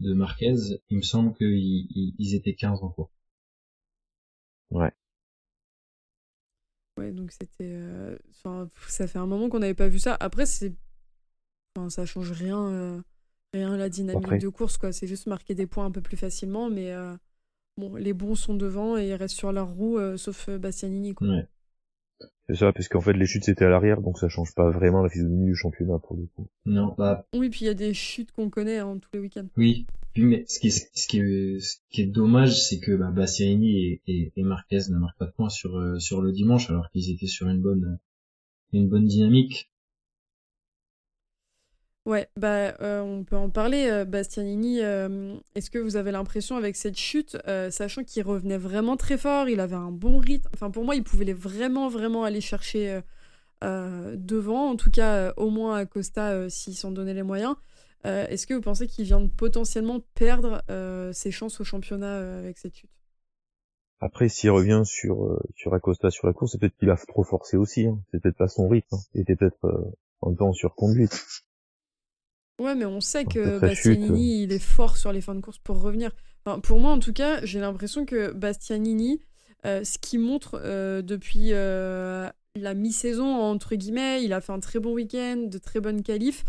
Marquez, il me semble qu'ils étaient 15 en cours. Ouais. Ouais, donc c'était... ça fait un moment qu'on n'avait pas vu ça. Après, ça change rien à la dynamique de course, quoi. C'est juste marquer des points un peu plus facilement, mais bon, les bons sont devant et ils restent sur leur roue, sauf Bastianini, quoi. Ouais. C'est ça, parce qu'en fait les chutes c'était à l'arrière, donc ça change pas vraiment la physionomie du championnat pour le coup. Non, oui, puis il y a des chutes qu'on connaît tous les week-ends. Oui, mais ce qui est dommage, c'est que Bastianini et Marquez ne marquent pas de points sur le dimanche, alors qu'ils étaient sur une bonne dynamique. Ouais, on peut en parler. Bastianini, est-ce que vous avez l'impression avec cette chute, sachant qu'il revenait vraiment très fort, il avait un bon rythme, enfin pour moi il pouvait vraiment aller chercher devant, en tout cas au moins Acosta s'il s'en donnait les moyens. Est-ce que vous pensez qu'il vient de potentiellement perdre ses chances au championnat avec cette chute? Après, s'il revient sur Acosta sur la course, c'est peut-être qu'il a trop forcé aussi, hein. C'est peut-être pas son rythme, hein. Il était peut-être en même temps en surconduite. Ouais, mais on sait que Bastianini, il est fort sur les fins de course pour revenir. Enfin, pour moi, en tout cas, j'ai l'impression que Bastianini, ce qu'il montre depuis la mi-saison, entre guillemets, il a fait un très bon week-end, de très bonnes qualifs.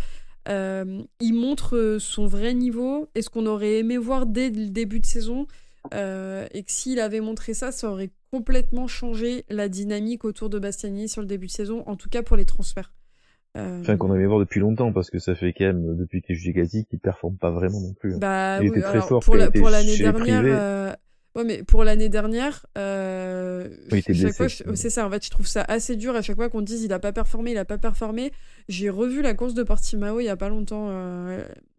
Il montre son vrai niveau et ce qu'on aurait aimé voir dès le début de saison. Et que s'il avait montré ça, ça aurait complètement changé la dynamique autour de Bastianini sur le début de saison, en tout cas pour les transferts. Enfin, qu'on avait voir depuis longtemps, parce que ça fait quand même, depuis que Judicatis, qu'il performe pas vraiment non plus. Bah, il était très fort pour l'année chez les dernière, privés. ouais, mais pour l'année dernière, il était chaque blessé. fois, c'est ça, en fait, je trouve ça assez dur à chaque fois qu'on dise il a pas performé. J'ai revu la course de Portimao il y a pas longtemps,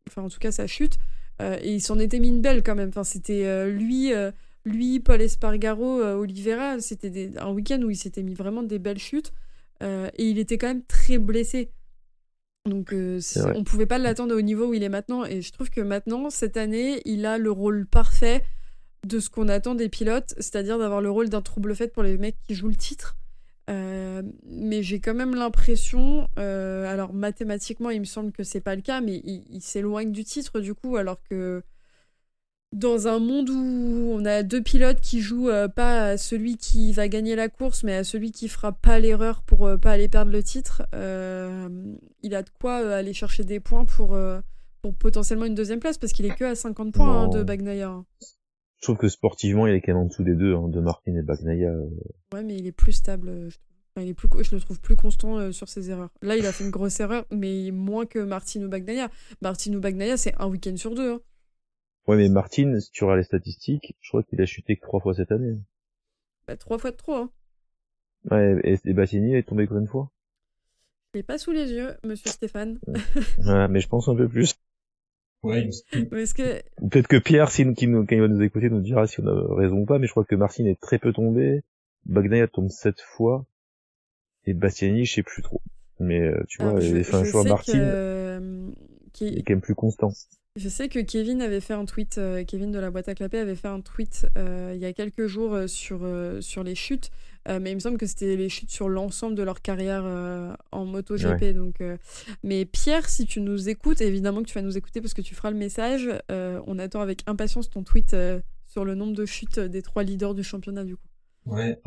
enfin, en tout cas, sa chute, et il s'en était mis une belle quand même. Enfin, c'était lui, Paul Espargaro, Oliveira, c'était un week-end où il s'était mis vraiment des belles chutes, et il était quand même très blessé. Donc on pouvait pas l'attendre au niveau où il est maintenant, et je trouve que maintenant, cette année, il a le rôle parfait de ce qu'on attend des pilotes, c'est-à-dire d'avoir le rôle d'un trouble-fête pour les mecs qui jouent le titre. Mais j'ai quand même l'impression, alors mathématiquement il me semble que c'est pas le cas, mais il s'éloigne du titre du coup, alors que dans un monde où on a 2 pilotes qui jouent pas à celui qui va gagner la course, mais à celui qui fera pas l'erreur pour pas aller perdre le titre, il a de quoi aller chercher des points pour potentiellement une deuxième place, parce qu'il est que à 50 points de Bagnaia. Je trouve que sportivement, il est quand même en dessous des deux, de Martin et Bagnaia. Ouais, mais il est plus stable, je trouve. Enfin, je le trouve plus constant sur ses erreurs. Là, il a fait une grosse erreur, mais moins que Martin ou Bagnaia. Martin ou Bagnaia, c'est un week-end sur 2. Hein. Ouais, mais Martin, si tu regardes les statistiques, je crois qu'il a chuté que 3 fois cette année. Bah, 3 fois de trop, hein. Ouais, et Bastianini est tombé combien de fois? Je l'ai pas sous les yeux, monsieur Stéphane. Ouais, mais je pense un peu plus. Ouais. Ou peut-être que Pierre, quand il va nous écouter, nous dira si on a raison ou pas, mais je crois que Martin est très peu tombé. Bagnaia tombe 7 fois. Et Bastianini, je sais plus trop. Mais tu vois, il a fait un choix à Martin qui est quand même plus constant. Je sais que Kevin avait fait un tweet, Kevin de la boîte à clapper avait fait un tweet il y a quelques jours sur les chutes, mais il me semble que c'était les chutes sur l'ensemble de leur carrière en MotoGP. Ouais. Donc, mais Pierre, si tu nous écoutes, évidemment que tu vas nous écouter parce que tu feras le message, on attend avec impatience ton tweet sur le nombre de chutes des 3 leaders du championnat du coup. Ouais.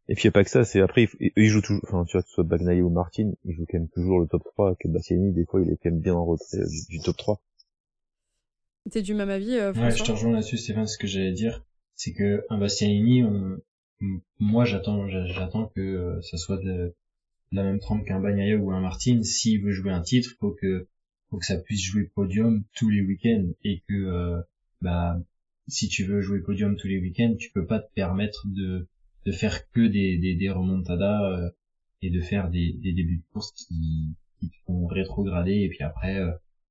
Et puis il n'y a pas que ça, c'est après, il joue toujours, enfin, tu vois, que ce soit Bagnaia ou Martin, il joue quand même toujours le top 3, que Bastianini, des fois, il est quand même bien en retrait du top 3. T'es du même avis, François? Ouais, je te rejoins là-dessus, Stéphane. Ce que j'allais dire, c'est que un Bastianini, moi, j'attends que ça soit de la même trempe qu'un Bagnaia ou un Martin. S'il veut jouer un titre, faut que ça puisse jouer podium tous les week-ends, et que, si tu veux jouer podium tous les week-ends, tu peux pas te permettre de faire que des remontadas, et de faire des débuts de course qui te font rétrograder, et puis après,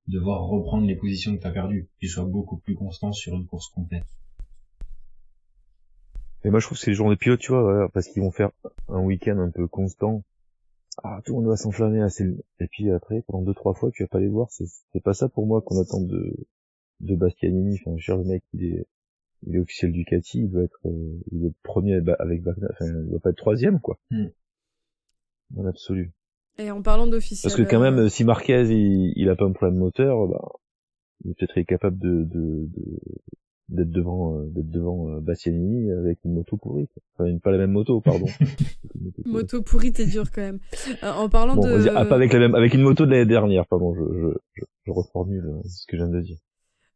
devoir reprendre les positions que tu as perdues, qu'ils soient beaucoup plus constants sur une course complète. Et moi je trouve que c'est le genre de pilote, tu vois, voilà, parce qu'ils vont faire un week-end un peu constant. Ah, tout le monde va s'enflammer, et puis après, pendant 2-3 fois, tu vas pas les voir, c'est pas ça pour moi qu'on attend de Bastianini. Enfin, cher le mec, il est officiel Ducati, il doit être premier avec Bagnaia, enfin, il doit pas être 3e, quoi. Dans l'absolu. Et en parlant d'officiel... Parce que quand même, si Marquez, il a pas un problème moteur, bah, il est peut-être capable d'être devant Bastianini avec une moto pourrie, quoi. Enfin, pas la même moto, pardon. Moto pourrie, t'es dur quand même. En parlant bon, de... pas avec une moto de l'année dernière, pardon, je reformule ce que je viens de dire.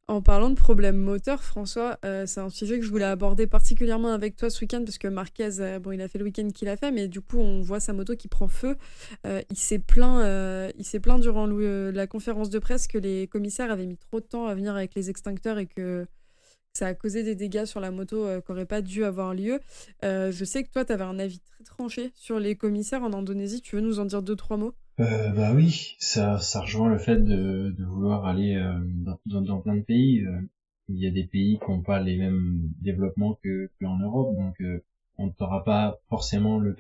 En parlant de problèmes moteurs, François, c'est un sujet que je voulais aborder particulièrement avec toi ce week-end, parce que Marquez, il a fait le week-end qu'il a fait, mais du coup, on voit sa moto qui prend feu. Il s'est plaint durant la conférence de presse que les commissaires avaient mis trop de temps à venir avec les extincteurs et que ça a causé des dégâts sur la moto qui n'auraient pas dû avoir lieu. Je sais que toi, tu avais un avis très tranché sur les commissaires en Indonésie. Tu veux nous en dire 2-3 mots ? Bah oui, ça rejoint le fait de vouloir aller dans plein de pays. Il y a des pays qui n'ont pas les mêmes développements qu'en Europe, donc on n'aura pas forcément le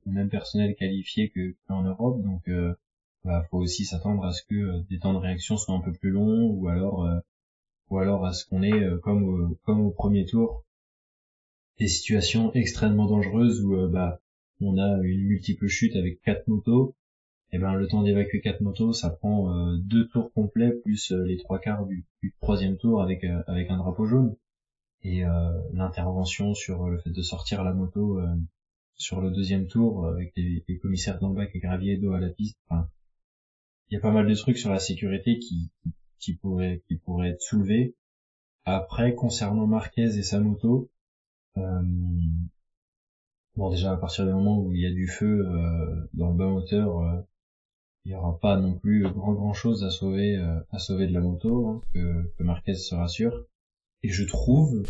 même personnel qualifié qu'en Europe, donc faut aussi s'attendre à ce que des temps de réaction soient un peu plus longs, ou alors à ce qu'on ait comme au premier tour des situations extrêmement dangereuses où on a une multiple chute avec 4 motos. Et le temps d'évacuer 4 motos, ça prend 2 tours complets plus les 3/4 du 3e tour avec un drapeau jaune. Et l'intervention sur le fait de sortir la moto sur le 2e tour avec les commissaires dans le bac et gravier d'eau à la piste. Enfin, il y a pas mal de trucs sur la sécurité qui pourraient être soulevés. Après, concernant Marquez et sa moto, Bon, déjà, à partir du moment où il y a du feu dans le bas moteur, il y aura pas non plus grand chose à sauver de la moto, hein, que Marquez se rassure. Et je trouve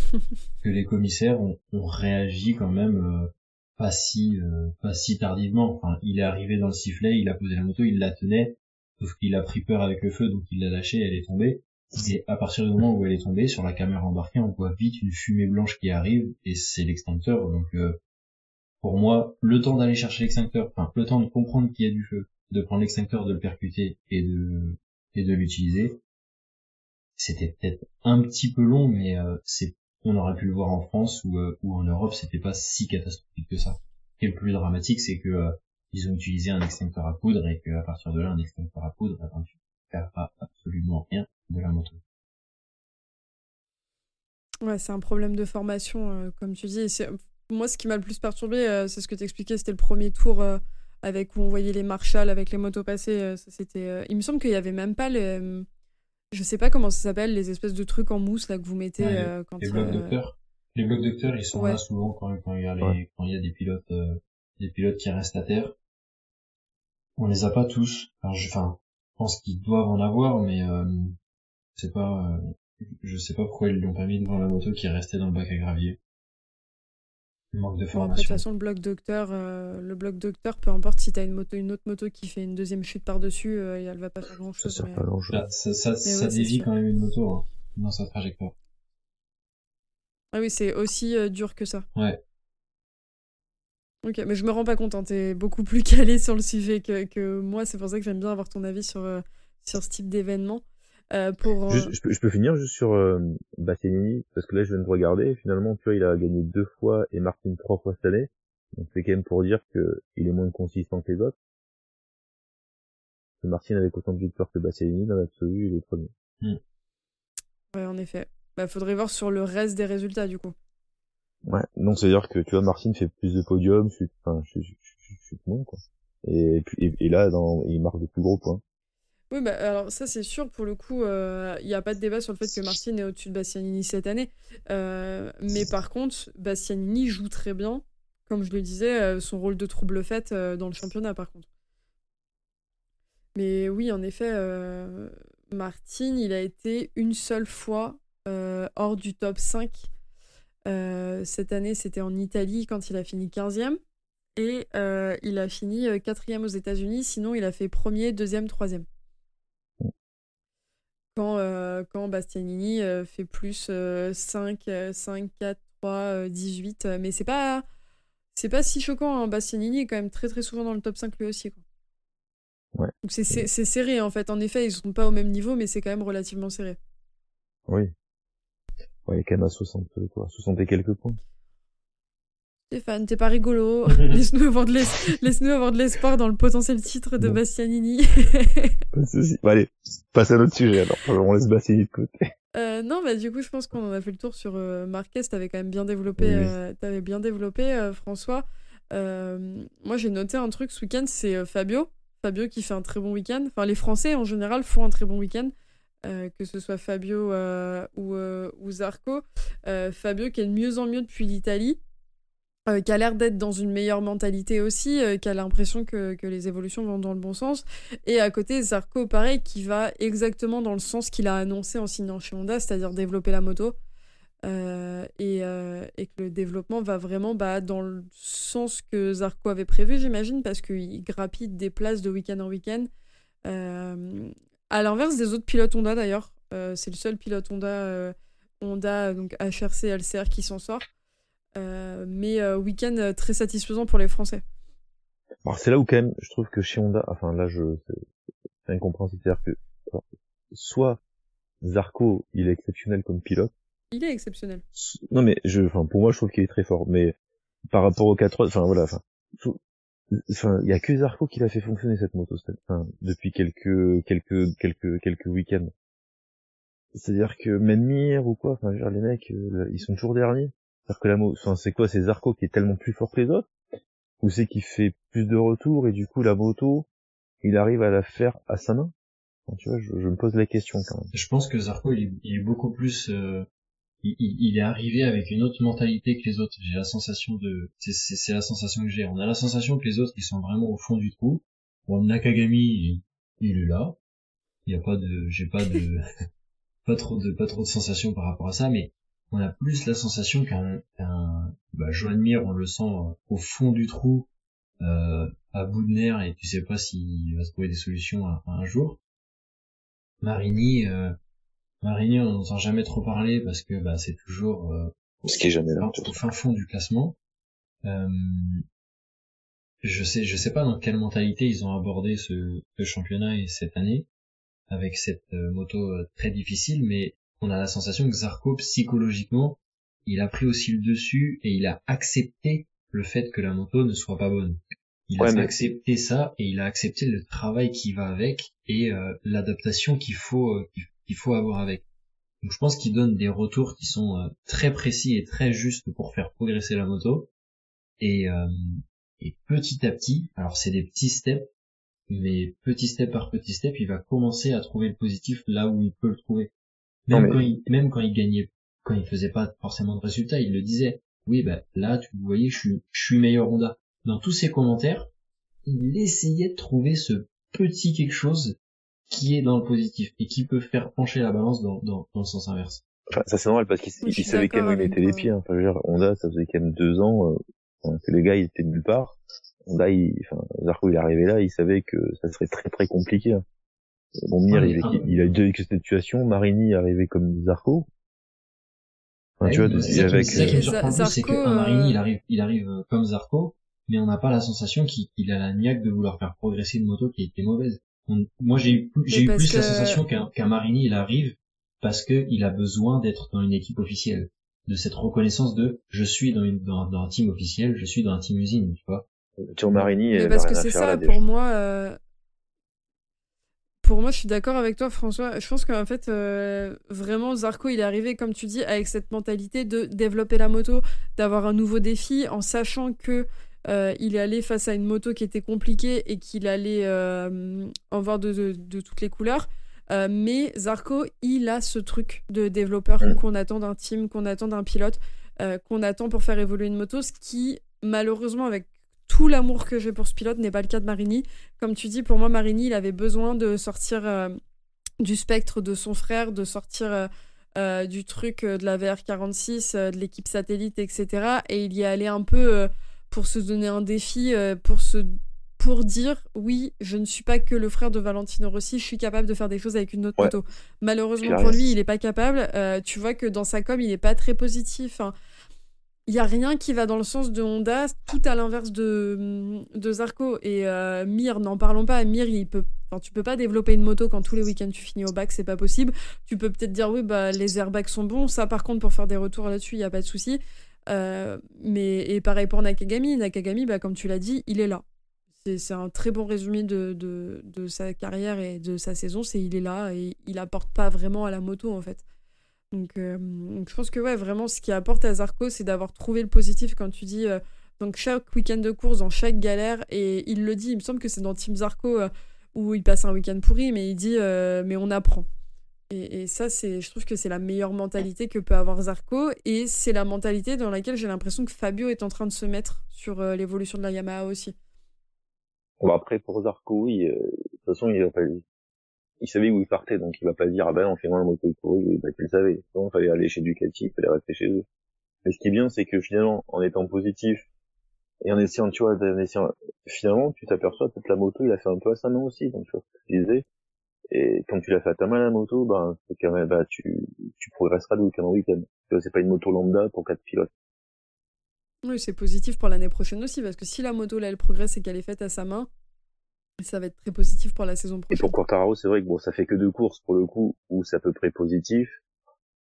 que les commissaires ont réagi quand même pas si tardivement. Enfin, il est arrivé dans le sifflet, il a posé la moto, il la tenait, sauf qu'il a pris peur avec le feu, donc il l'a lâchée, elle est tombée. Et à partir du moment où elle est tombée, sur la caméra embarquée, on voit vite une fumée blanche qui arrive, et c'est l'extincteur. Donc pour moi, le temps d'aller chercher l'extincteur, enfin le temps de comprendre qu'il y a du feu, de prendre l'extincteur, de le percuter et de l'utiliser, c'était peut-être un petit peu long, mais on aurait pu le voir en France ou en Europe, c'était pas si catastrophique que ça. Ce qui est le plus dramatique, c'est que ils ont utilisé un extincteur à poudre et qu'à partir de là, un extincteur à poudre, tu ne perds pas absolument rien de la moto. Ouais, c'est un problème de formation, comme tu dis. Moi, ce qui m'a le plus perturbé, c'est ce que t'expliquais, c'était le premier tour avec où on voyait les Marshall avec les motos passées. Il me semble qu'il y avait même pas les... Je sais pas comment ça s'appelle, les espèces de trucs en mousse là que vous mettez quand les blocs docteurs. Les blocs docteurs, ils sont là souvent quand il y a quand il y a des pilotes qui restent à terre. On les a pas tous. Alors, je pense qu'ils doivent en avoir, mais c'est pas je sais pas pourquoi ils l'ont pas mis devant la moto qui est restée dans le bac à gravier. Manque de formation. Après, de toute façon, le bloc docteur, peu importe si t'as une autre moto qui fait une deuxième chute par-dessus, elle va pas faire grand-chose. Ça sert pas grand-chose. Ça dévie quand même une moto, hein, dans sa trajectoire. Ah oui, c'est aussi dur que ça. Ouais. Ok, mais je me rends pas compte, hein, t'es beaucoup plus calé sur le sujet que moi, c'est pour ça que j'aime bien avoir ton avis sur ce type d'événement. Je peux finir juste sur Bastianini, parce que là je viens de regarder, et finalement tu vois il a gagné 2 fois et Martin 3 fois cette année, donc c'est quand même pour dire que il est moins consistant que les autres. Que Martin avec autant de victoires que Bastianini, dans l'absolu il est premier. Ouais, en effet. Faudrait voir sur le reste des résultats du coup. Ouais, donc c'est à dire que tu vois Martin fait plus de podiums, je suis bon quoi. Et là il marque de plus gros points. Oui, alors ça c'est sûr, pour le coup, il n'y a pas de débat sur le fait que Martin est au-dessus de Bastianini cette année. Mais par contre, Bastianini joue très bien, comme je le disais, son rôle de trouble-fête dans le championnat par contre. Mais oui, en effet, Martin, il a été une seule fois hors du top 5. Cette année, c'était en Italie quand il a fini 15e. Et il a fini 4e aux États-Unis, sinon il a fait 1er, 2e, 3e. Quand Bastianini fait plus 5, 4, 3, 18. Mais c'est pas si choquant, hein. Bastianini est quand même très très souvent dans le top 5 lui aussi, quoi. Ouais. Donc c'est serré en fait. En effet, ils sont pas au même niveau, mais c'est quand même relativement serré. Oui. Ouais, il est quand même à 60 et quelques points. Stéphane, t'es pas rigolo. Laisse-nous avoir de l'espoir dans le potentiel titre de Bastianini. Pas de soucis. Bon, allez, passe à un autre sujet alors. On laisse Bastianini de côté. Non, du coup, je pense qu'on en a fait le tour sur Marquez. T'avais quand même bien développé, François. Moi, j'ai noté un truc ce week-end, c'est Fabio. Fabio qui fait un très bon week-end. Enfin, les Français, en général, font un très bon week-end. Que ce soit Fabio ou Zarco. Fabio qui est de mieux en mieux depuis l'Italie. Qui a l'air d'être dans une meilleure mentalité aussi, qui a l'impression que les évolutions vont dans le bon sens. Et à côté, Zarco, pareil, qui va exactement dans le sens qu'il a annoncé en signant chez Honda, c'est-à-dire développer la moto. Et que le développement va vraiment dans le sens que Zarco avait prévu, j'imagine, parce qu'il grappille des places de week-end en week-end. À l'inverse des autres pilotes Honda, d'ailleurs. C'est le seul pilote Honda, donc HRC, LCR, qui s'en sort. Mais week-end très satisfaisant pour les Français. Alors c'est là où quand même je trouve que chez Honda, enfin là c'est incompréhensible, c'est-à-dire que soit Zarco il est exceptionnel comme pilote. Il est exceptionnel. Non mais pour moi je trouve qu'il est très fort, mais par rapport au 4-3, il y a que Zarco qui l'a fait fonctionner cette moto, depuis quelques week-ends. C'est-à-dire que même Mir ou quoi, les mecs ils sont toujours derniers. C'est-à-dire que c'est quoi, c'est Zarco qui est tellement plus fort que les autres, ou c'est qu'il fait plus de retours et du coup la moto, il arrive à la faire à sa main? Tu vois, je me pose la question quand même. Je pense que Zarco il est beaucoup plus il est arrivé avec une autre mentalité que les autres. J'ai la sensation c'est la sensation que j'ai. On a la sensation que les autres, ils sont vraiment au fond du trou. Bon, Nakagami, il est là. Il y a pas de, j'ai pas de, pas trop de sensations par rapport à ça, mais on a plus la sensation Joan Mir, on le sent au fond du trou, à bout de nerfs, et tu sais pas s'il va se trouver des solutions à un jour. Marini, on n'entend jamais trop parler parce que c'est toujours ce qui est jamais là, au fin fond du classement. Je sais pas dans quelle mentalité ils ont abordé ce championnat et cette année avec cette moto très difficile, mais on a la sensation que Zarco psychologiquement il a pris aussi le dessus et il a accepté le fait que la moto ne soit pas bonne. Il a accepté ça et il a accepté le travail qui va avec et l'adaptation qu'il faut avoir avec. Donc je pense qu'il donne des retours qui sont très précis et très justes pour faire progresser la moto et petit à petit, alors c'est des petits steps, mais petit step par petit step, il va commencer à trouver le positif là où il peut le trouver. Même quand il gagnait, quand il faisait pas forcément de résultats, il le disait. Oui, là, vous voyez, je suis meilleur Honda. Dans tous ses commentaires, il essayait de trouver ce petit quelque chose qui est dans le positif et qui peut faire pencher la balance dans le sens inverse. Enfin, ça c'est normal parce qu'il savait quand même où il mettait les pieds. Enfin, je veux dire, Honda, ça faisait quand même 2 ans que les gars, ils étaient nulle part. Honda, Zarco, il est arrivé là, il savait que ça serait très très compliqué. Hein. Bon, Mir, il a eu 2 avec cette situation. Marini est arrivé comme Zarco. Enfin, tu vois, c'est ça qui me surprend le plus, c'est que Marini, il arrive comme Zarco, mais on n'a pas la sensation qu'il a la niaque de vouloir faire progresser une moto qui était mauvaise. Moi, j'ai eu plus la sensation qu'un Marini, il arrive parce que il a besoin d'être dans une équipe officielle, de cette reconnaissance de je suis dans un team officiel, je suis dans un team usine, tu vois. Sur Marini, mais parce que c'est ça, pour moi, je suis d'accord avec toi, François. Je pense qu'en fait, vraiment, Zarco, il est arrivé, comme tu dis, avec cette mentalité de développer la moto, d'avoir un nouveau défi, en sachant que il est allé face à une moto qui était compliquée et qu'il allait en voir de toutes les couleurs. Mais Zarco, il a ce truc de développeur qu'on attend d'un team, qu'on attend d'un pilote, qu'on attend pour faire évoluer une moto, ce qui, malheureusement, avec tout l'amour que j'ai pour ce pilote, n'est pas le cas de Marini. Comme tu dis, pour moi, Marini, il avait besoin de sortir du spectre de son frère, de sortir du truc de la VR46, de l'équipe satellite, etc. Et il y est allé un peu pour se donner un défi, pour dire, oui, je ne suis pas que le frère de Valentino Rossi, je suis capable de faire des choses avec une autre moto. Malheureusement pour lui, il n'est pas capable. Tu vois que dans sa com, il n'est pas très positif. Hein. Il n'y a rien qui va dans le sens de Honda, tout à l'inverse de Zarco. Et Mir, n'en parlons pas. Mir, tu peux pas développer une moto quand tous les week-ends tu finis au bac, c'est pas possible. Tu peux peut-être dire, oui, les airbags sont bons. Ça, par contre, pour faire des retours là-dessus, il n'y a pas de souci. Et pareil pour Nakagami. Nakagami, comme tu l'as dit, il est là. C'est un très bon résumé de sa carrière et de sa saison. C'est il est là et il apporte pas vraiment à la moto, en fait. Donc je pense que vraiment ce qui apporte à Zarco, c'est d'avoir trouvé le positif, quand tu dis donc chaque week-end de course, dans chaque galère, et il le dit, il me semble que c'est dans Team Zarco où il passe un week-end pourri, mais il dit mais on apprend. Et ça, je trouve que c'est la meilleure mentalité que peut avoir Zarco, et c'est la mentalité dans laquelle j'ai l'impression que Fabio est en train de se mettre sur l'évolution de la Yamaha aussi. Bon, après pour Zarco, oui, de toute façon il savait où il partait, donc il va pas dire non, finalement la moto est pourrie, il le savait. Donc il fallait aller chez Ducati, il fallait rester chez eux. Mais ce qui est bien, c'est que finalement, en étant positif et en essayant, tu vois, finalement, tu t'aperçois que la moto, il a fait un peu à sa main aussi, donc tu vois ce que je disais. Et quand tu l'as fait à ta main la moto, c'est quand même, tu progresseras de week-end en week-end. Tu vois, c'est pas une moto lambda pour 4 pilotes. Oui, c'est positif pour l'année prochaine aussi, parce que si la moto là elle progresse et qu'elle est faite à sa main, ça va être très positif pour la saison prochaine. Et pour Quartararo, c'est vrai que ça fait que 2 courses pour le coup où c'est à peu près positif.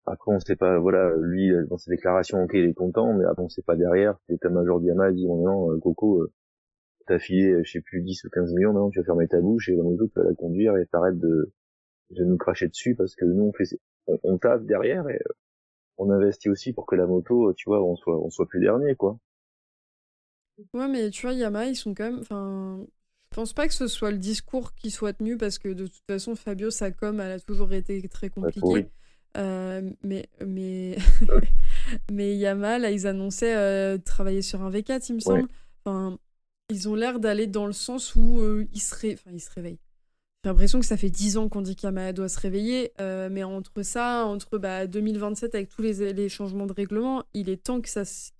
Après, on sait pas, lui, dans ses déclarations, ok, il est content, mais après, on sait pas derrière. C'est un major Yamaha, dit, non, Coco, t'as filé, je sais plus, 10 ou 15 millions, maintenant, tu vas fermer ta bouche et la moto, tu vas la conduire et t'arrêtes de nous cracher dessus parce que nous, on tape derrière et on investit aussi pour que la moto, tu vois, on soit plus dernier, quoi. Ouais, mais tu vois, Yamaha, ils sont quand même, je pense pas que ce soit le discours qui soit tenu, parce que de toute façon, Fabio, sa com, elle a toujours été très compliquée. Mais mais Yamaha, là, ils annonçaient travailler sur un V4, il me semble. Enfin, ils ont l'air d'aller dans le sens où ils se réveillent. J'ai l'impression que ça fait 10 ans qu'on dit qu'Yamaha doit se réveiller, mais entre 2027 avec tous les changements de règlement, il est temps que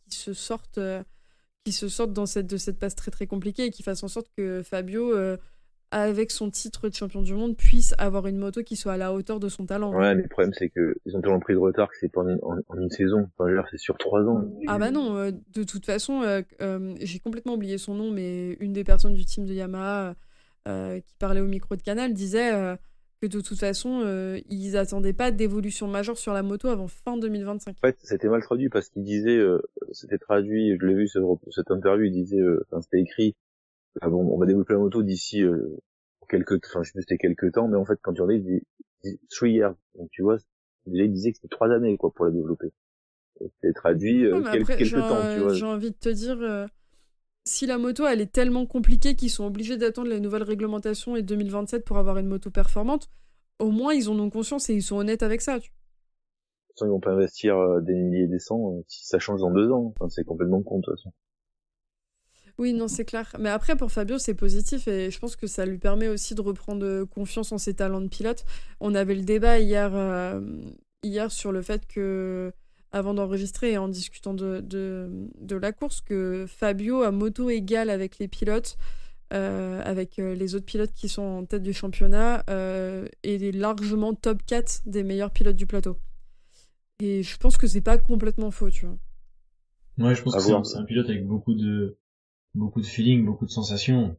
qu'ils se sortent de cette passe très très compliquée et qu'ils fassent en sorte que Fabio, avec son titre de champion du monde, puisse avoir une moto qui soit à la hauteur de son talent. Ouais, mais le problème c'est que ils ont tellement pris de retard que c'est pas en une saison. Enfin, je veux dire, c'est sur 3 ans. Ah bah non, de toute façon, j'ai complètement oublié son nom, mais une des personnes du team de Yamaha qui parlait au micro de Canal disait que de toute façon, ils attendaient pas d'évolution majeure sur la moto avant fin 2025. En fait, c'était mal traduit parce qu'il disait, c'était traduit, je l'ai vu cette interview, il disait, c'était écrit, bon, on va développer la moto d'ici je sais plus c'était quelques temps, mais en fait, quand tu regardes, il dit 3 years. Donc tu vois, déjà il disait que c'était 3 années quoi pour la développer. C'était traduit quelques temps, tu vois. J'ai envie de te dire, si la moto elle est tellement compliquée qu'ils sont obligés d'attendre les nouvelles réglementations et 2027 pour avoir une moto performante, au moins ils en ont conscience et ils sont honnêtes avec ça. De toute façon, ils vont pas investir des milliers et des cents si ça change dans 2 ans. Enfin, c'est complètement con de toute façon. Oui, non, c'est clair. Mais après, pour Fabio, c'est positif et je pense que ça lui permet aussi de reprendre confiance en ses talents de pilote. On avait le débat hier sur le fait que, avant d'enregistrer et en discutant de la course, que Fabio, à moto égale avec les pilotes, avec les autres pilotes qui sont en tête du championnat, est largement top 4 des meilleurs pilotes du plateau. Et je pense que c'est pas complètement faux, tu vois. Ouais, je pense que c'est un pilote avec beaucoup de feeling, beaucoup de sensations.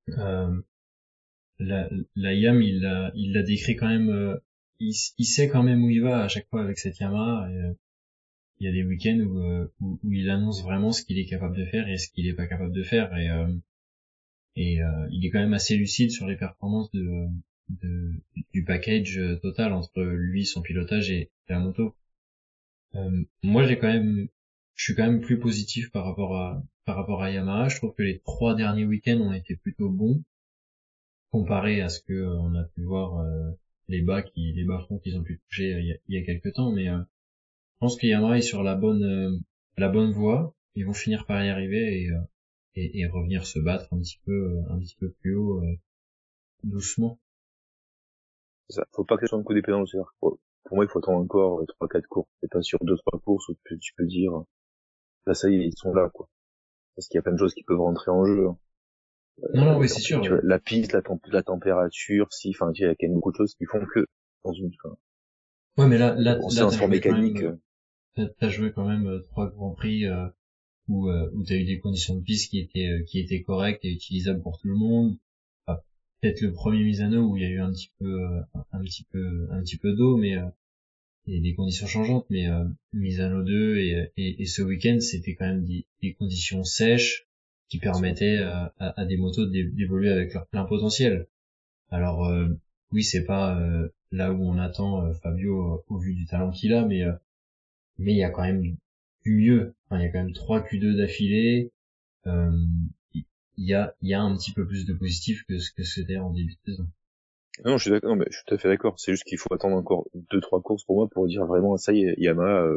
La Yam, il l'a décrit quand même, il sait quand même où il va à chaque fois avec cette Yamaha. Il y a des week-ends où il annonce vraiment ce qu'il est capable de faire et ce qu'il est pas capable de faire, et il est quand même assez lucide sur les performances du package total entre lui, son pilotage et la moto. Moi, je suis quand même plus positif par rapport à Yamaha. Je trouve que les 3 derniers week-ends ont été plutôt bons comparé à ce que on a pu voir, les bas-fonds qu'ils ont pu toucher il y a quelques temps, mais je pense que Yamaha est sur la bonne voie. Ils vont finir par y arriver et revenir se battre un petit peu plus haut, doucement. Ça, faut pas que ça soit un coup d'épée dans le cerf. Pour moi, il faut attendre encore 3-4 courses. C'est pas sur 2-3 courses où tu peux dire, là, ça y est, ils sont là, quoi. Parce qu'il y a plein de choses qui peuvent rentrer en jeu. Non, oui, c'est sûr. Tu vois, la piste, la température, il y a quand même beaucoup de choses qui font que, ouais, mais là, c'est un sport mécanique. T'as joué quand même 3 grands prix, où t'as eu des conditions de piste qui étaient correctes et utilisables pour tout le monde. Enfin, peut-être le premier Misano où il y a eu un petit peu d'eau, mais et des conditions changeantes, mais Misano 2 et ce week-end, c'était quand même des conditions sèches qui permettaient à des motos d'évoluer avec leur plein potentiel. Alors oui, c'est pas là où on attend Fabio au vu du talent qu'il a, mais il y a quand même du mieux. Enfin, il y a quand même 3 Q2 d'affilée. Il y a un petit peu plus de positif que ce que c'était en début de saison. Non, je suis d'accord, mais je suis tout à fait d'accord. C'est juste qu'il faut attendre encore 2-3 courses pour moi pour dire vraiment, ça y est, Yamaha,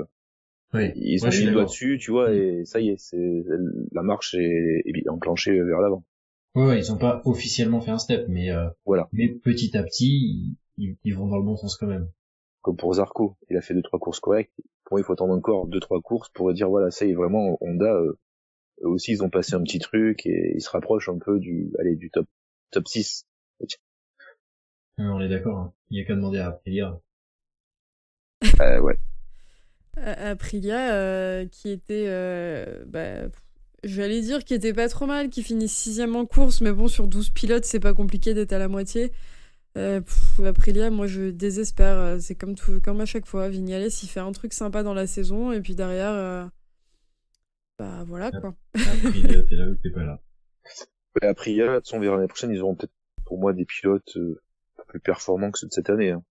oui. Ils ont mis le doigt dessus, tu vois, et ça y est, la marche est enclenchée vers l'avant. Ouais, ils ont pas officiellement fait un step, mais voilà. Mais petit à petit, ils vont dans le bon sens quand même. Comme pour Zarco, il a fait 2-3 courses correctes. Pour moi, il faut attendre encore 2-3 courses pour dire voilà, ça y est, vraiment, Honda, eux aussi, ils ont passé un petit truc et ils se rapprochent un peu du top 6. On est d'accord, hein. Il y a qu'à demander à Aprilia. Ouais. Aprilia, qui était, j'allais dire qu'il était pas trop mal, qui finit 6ème en course, mais bon, sur 12 pilotes, c'est pas compliqué d'être à la moitié. Aprilia, moi, je désespère. C'est comme à chaque fois. Vignales, il fait un truc sympa dans la saison, et puis derrière, voilà, quoi. Aprilia, t'es là ou t'es pas là. Aprilia, de toute façon, vers l'année prochaine, ils auront peut-être, pour moi, des pilotes un peu plus performants que ceux de cette année, hein.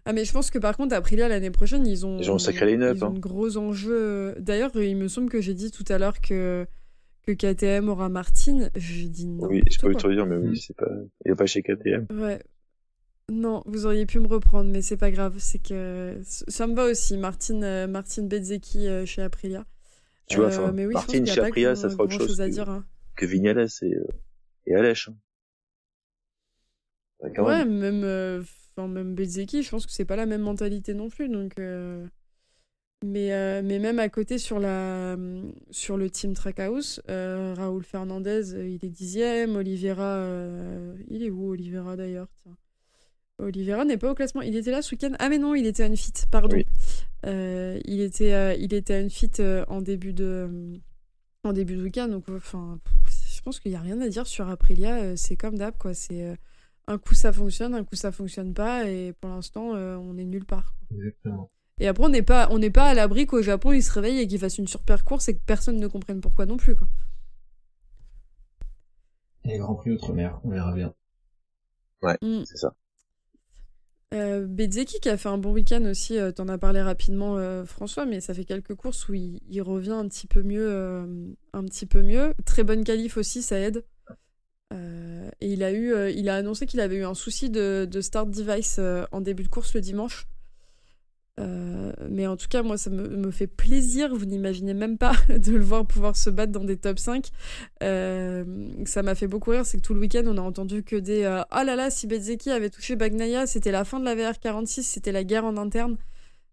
Ah, mais je pense que par contre, Aprilia, l'année prochaine, ils ont un sacré line-up. Ils ont un gros enjeu. D'ailleurs, il me semble que j'ai dit tout à l'heure que KTM aura Martin. J'ai dit non. Oui, j'ai pas eu de te dire, mais oui, c'est pas. Il n'y a pas chez KTM. Ouais. Non, vous auriez pu me reprendre, mais c'est pas grave. C'est que ça me va aussi, Martin Bezzecchi chez Aprilia. Tu vois, enfin, Mais oui, je pense Martin qu'il n'y a chez pas Aprilia, ça sera autre grand chose chose à dire. Hein. que Vignales et Alèche. Hein. Ouais, quand Ouais, même. même Bezzecchi, je pense que c'est pas la même mentalité non plus. Donc, mais même à côté sur le team Trackhouse, Raoul Fernandez, il est 10e. Oliveira, il est où Oliveira d'ailleurs? Tiens. Oliveira n'est pas au classement. Il était là ce week-end. Ah mais non, il était à Unfit, pardon. Oui. Il était à Unfit en début de week-end. Donc, enfin, je pense qu'il n'y a rien à dire sur Aprilia. C'est comme d'hab, quoi. C'est un coup ça fonctionne, un coup ça fonctionne pas. Et pour l'instant, on est nulle part. Quoi. Exactement. Et après, on n'est pas à l'abri qu'au Japon, il se réveille et qu'il fasse une super course et que personne ne comprenne pourquoi non plus, quoi. Et Grand Prix Outre-mer, on verra bien. Ouais, c'est ça. Bezzecchi qui a fait un bon week-end aussi, t'en as parlé rapidement François, mais ça fait quelques courses où il revient un petit peu mieux. Très bonne qualif aussi, ça aide. Et il a annoncé qu'il avait eu un souci de start device en début de course le dimanche. Mais en tout cas, moi, ça me fait plaisir, vous n'imaginez même pas, de le voir pouvoir se battre dans des top 5. Ça m'a fait beaucoup rire, c'est que tout le week-end, on a entendu que des « Oh là là, si Bezzecchi avait touché Bagnaia, c'était la fin de la VR46, c'était la guerre en interne. »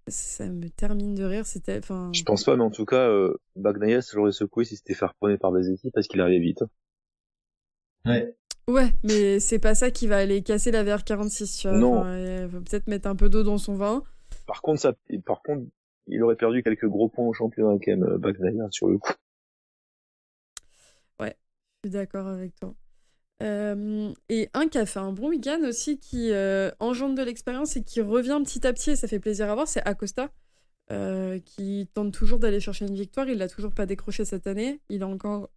Ça me termine de rire, c'était... Je pense pas, mais en tout cas, Bagnaia, ça l'aurait secoué si c'était fait reprendre par Bezzecchi parce qu'il arrivait vite. Ouais. Ouais, mais c'est pas ça qui va aller casser la VR46, tu vois. Non. Il va peut-être mettre un peu d'eau dans son vin. Par contre, il aurait perdu quelques gros points au championnat quand même, Bagnaia, sur le coup. Ouais, je suis d'accord avec toi. Et un qui a fait un bon week-end aussi, qui engendre de l'expérience et qui revient petit à petit, et ça fait plaisir à voir, c'est Acosta, qui tente toujours d'aller chercher une victoire. Il l'a toujours pas décroché cette année. Il a encore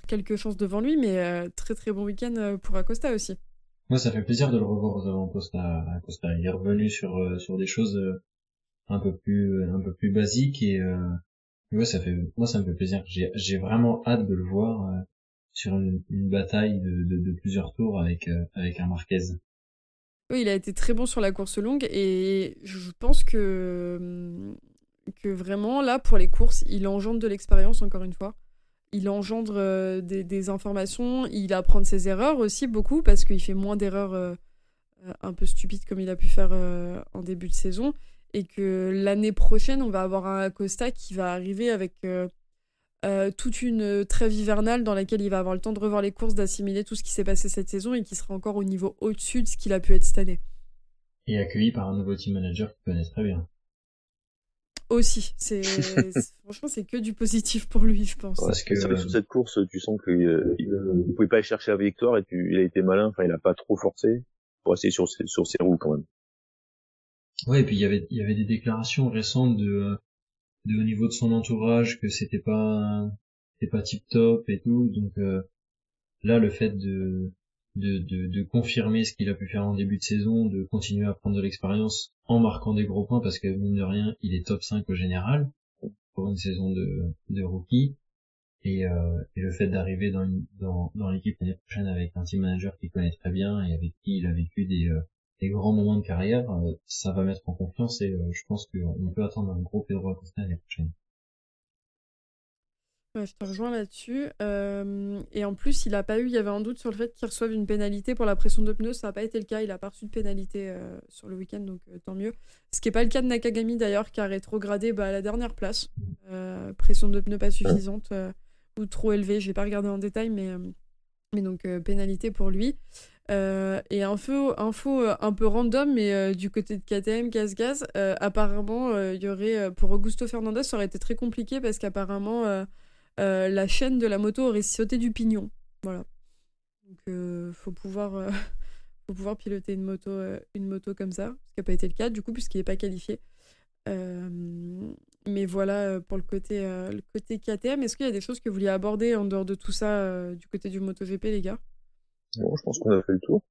quelques chances devant lui, mais très très bon week-end pour Acosta aussi. Moi, ça fait plaisir de le revoir devant Acosta. Il est revenu sur des choses un peu plus basiques et ouais, ça me fait plaisir. J'ai vraiment hâte de le voir sur une bataille de plusieurs tours avec un Marquez. Oui, il a été très bon sur la course longue et je pense que vraiment, là, pour les courses, il engendre de l'expérience, encore une fois. Il engendre des informations, il apprend de ses erreurs aussi, beaucoup, parce qu'il fait moins d'erreurs un peu stupides comme il a pu faire en début de saison. Et que l'année prochaine, on va avoir un Acosta qui va arriver avec toute une trêve hivernale dans laquelle il va avoir le temps de revoir les courses, d'assimiler tout ce qui s'est passé cette saison et qui sera encore au niveau au-dessus de ce qu'il a pu être cette année. Et accueilli par un nouveau team manager qu'il connaît très bien. Aussi, franchement, c'est que du positif pour lui, je pense. Parce que c'est vrai que sur cette course, tu sens il pouvait pas aller chercher la victoire et il a été malin. Enfin, il a pas trop forcé pour rester sur ses roues quand même. Ouais, et puis il y avait des déclarations récentes de au niveau de son entourage que c'était pas tip top et tout. Donc là, le fait de confirmer ce qu'il a pu faire en début de saison, de continuer à prendre de l'expérience en marquant des gros points, parce que mine de rien, il est top 5 au général pour une saison de rookie, et le fait d'arriver dans l'équipe l'année prochaine avec un team manager qu'il connaît très bien et avec qui il a vécu des grands moments de carrière, ça va mettre en confiance et je pense qu'on peut attendre un gros Pedro Acosta l'année prochaine. Ouais, je te rejoins là-dessus. Et en plus, il y avait un doute sur le fait qu'il reçoive une pénalité pour la pression de pneus. Ça n'a pas été le cas. Il n'a pas reçu de pénalité sur le week-end, donc tant mieux. Ce qui n'est pas le cas de Nakagami d'ailleurs, qui a rétrogradé à la dernière place. Pression de pneus pas suffisante ou trop élevée. Je n'ai pas regardé en détail, mais donc pénalité pour lui. Et info un peu random, mais du côté de KTM, Gaz, apparemment, il y aurait pour Augusto Fernandez, ça aurait été très compliqué parce qu'apparemment la chaîne de la moto aurait sauté du pignon. Voilà. Donc faut pouvoir piloter une moto comme ça, ce qui n'a pas été le cas du coup puisqu'il n'est pas qualifié. Mais voilà pour le côté KTM. Est-ce qu'il y a des choses que vous vouliez aborder en dehors de tout ça du côté du MotoGP, les gars? Bon, je pense qu'on a fait le tour.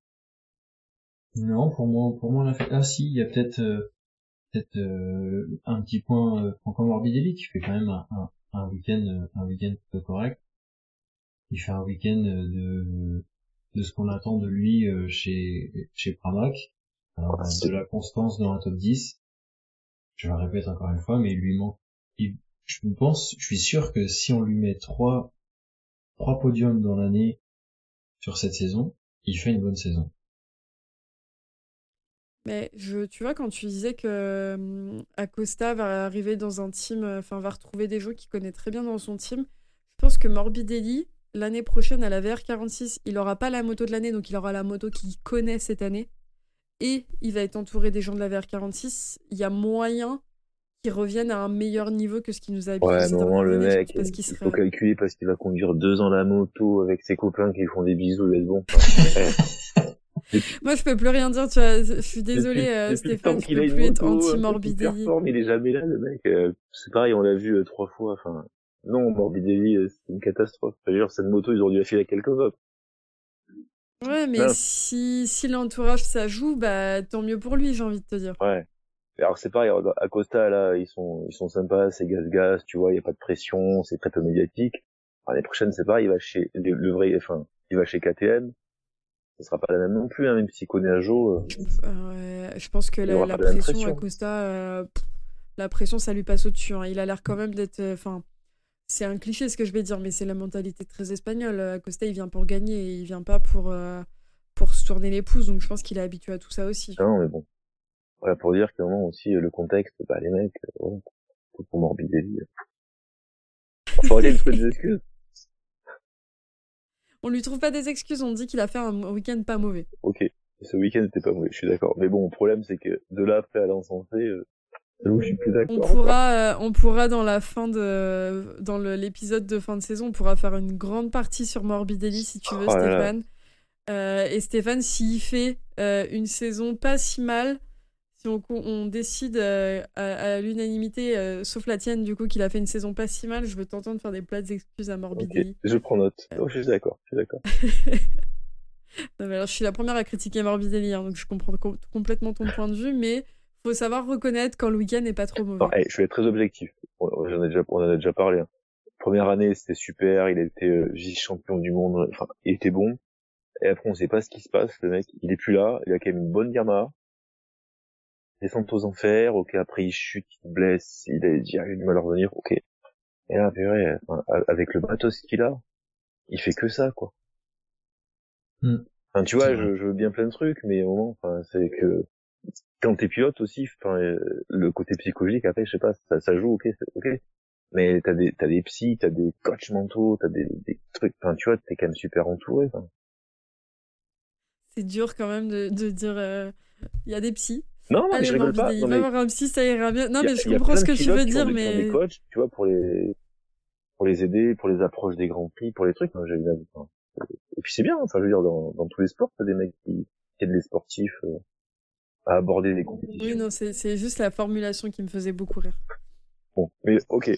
Non, pour moi on a fait. Ah si, il y a peut-être un petit point Franco Morbidelli qui fait quand même un week-end plutôt correct. Il fait un week-end de ce qu'on attend de lui chez Pramac. de la constance dans un top 10. Je le répète encore une fois, mais il lui manque, je suis sûr que si on lui met trois podiums dans l'année sur cette saison, il fait une bonne saison. Mais tu vois, quand tu disais que Acosta va arriver dans un team, va retrouver des gens qu'il connaît très bien dans son team, je pense que Morbidelli, l'année prochaine à la VR46, il aura pas la moto de l'année, donc il aura la moto qu'il connaît cette année. Et il va être entouré des gens de la VR46. Il y a moyen qu'il revienne à un meilleur niveau que ce qu'il nous a habitué. Ouais, normalement, le mec, il faut calculer parce qu'il va conduire 2 ans la moto avec ses copains qui lui font des bisous, il va être bon. Moi, je peux plus rien dire, tu vois. Je suis désolée, Stéphane, je peux plus être anti-Morbidelli. Il est jamais là, le mec. C'est pareil, on l'a vu 3 fois. Enfin, non, Morbidelli, c'est une catastrophe. D'ailleurs, cette moto, ils ont dû la filer à quelqu'un d'autre. Ouais, mais si l'entourage ça joue, bah tant mieux pour lui, j'ai envie de te dire. Ouais. Alors c'est pareil, Acosta là, ils sont sympas, c'est gaz, tu vois, il y a pas de pression, c'est très peu médiatique. L'année prochaine, c'est pareil, il va chez il va chez KTM. Ce sera pas la même non plus, hein, même s'il connaît un jour. Ouais, je pense que la pression Acosta, la pression ça lui passe au-dessus. Hein. Il a l'air quand même d'être, c'est un cliché ce que je vais dire, mais c'est la mentalité très espagnole. Acosta, il vient pour gagner et il vient pas pour se tourner les pouces. Donc je pense qu'il est habitué à tout ça aussi. Non, mais bon. Voilà, pour dire qu'à un moment aussi, le contexte, les mecs, pour Morbidelli. Faut arrêter de trouver des excuses. On lui trouve pas des excuses, on dit qu'il a fait un week-end pas mauvais. Ok, ce week-end était pas mauvais, je suis d'accord. Mais bon, le problème c'est que de là après à l'encenser, je suis plus d'accord. On pourra dans l'épisode de fin de saison, on pourra faire une grande partie sur Morbidelli si tu veux, Stéphane. Et Stéphane, s'il fait une saison pas si mal, si on décide à l'unanimité, sauf la tienne du coup, qu'il a fait une saison pas si mal, je veux t'entendre faire des plates excuses à Morbidelli. Okay, je prends note. Je suis d'accord. Non, mais alors, je suis la première à critiquer Morbidelli, hein, donc je comprends complètement ton point de vue, mais faut savoir reconnaître quand le week-end n'est pas trop mauvais. Non, je vais être très objectif. On en a déjà parlé. Hein. Première année, c'était super. Il a été vice-champion du monde. Enfin, il était bon. Et après, on sait pas ce qui se passe. Le mec, il est plus là. Il a quand même une bonne Yamaha. Descente aux enfers. Ok, après il chute, il se blesse. Il a du mal à revenir. Ok. Et là, purée, avec le matos qu'il a, il fait que ça, quoi. Enfin, tu vois, je veux bien plein de trucs, mais au moment, c'est que quand t'es pilote aussi, le côté psychologique, après, je sais pas, ça joue, ok, mais t'as des psys, t'as des coachs mentaux, t'as des trucs, tu vois, t'es quand même super entouré. C'est dur quand même de dire, il y a des psys. Non, mais je rigole pas. Il va y avoir un psy, ça ira bien. Non, mais je comprends ce que tu veux dire, mais des coachs, tu vois, pour les aider, pour les approches des grands prix, pour les trucs, j'ai eu et puis c'est bien, je veux dire, dans tous les sports, t'as des mecs qui aident les sportifs à aborder les compétitions. Oui, non, c'est juste la formulation qui me faisait beaucoup rire. Bon, mais ok,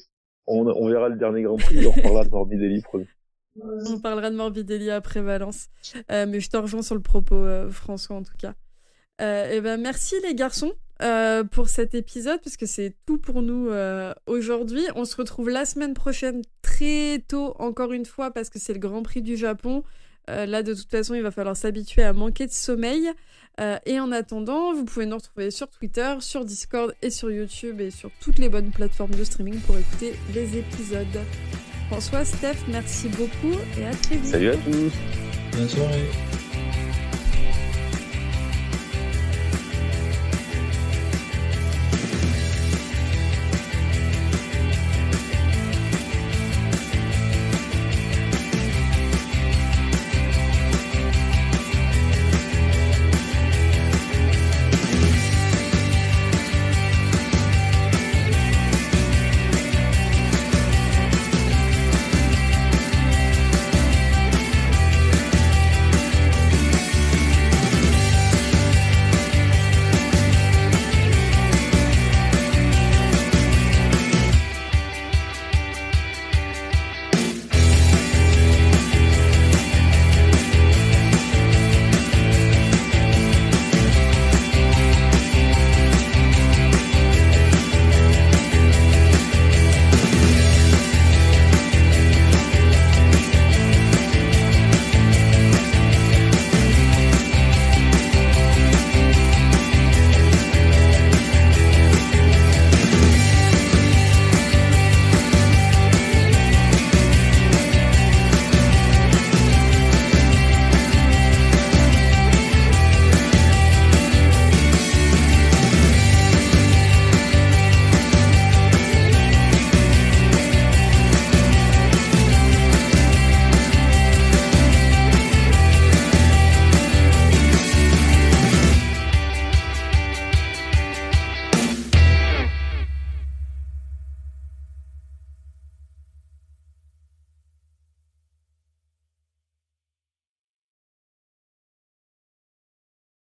on verra le dernier Grand Prix, on reparlera de Morbidelli premier. On parlera de Morbidelli après Valence, mais je te rejoins sur le propos, François, en tout cas. Et ben merci les garçons pour cet épisode, parce que c'est tout pour nous aujourd'hui. On se retrouve la semaine prochaine très tôt, encore une fois, parce que c'est le Grand Prix du Japon. Là, de toute façon, il va falloir s'habituer à manquer de sommeil. Et en attendant, vous pouvez nous retrouver sur Twitter, sur Discord et sur YouTube et sur toutes les bonnes plateformes de streaming pour écouter les épisodes. François, Steph, merci beaucoup et à très vite. Salut à tous. Bonne soirée.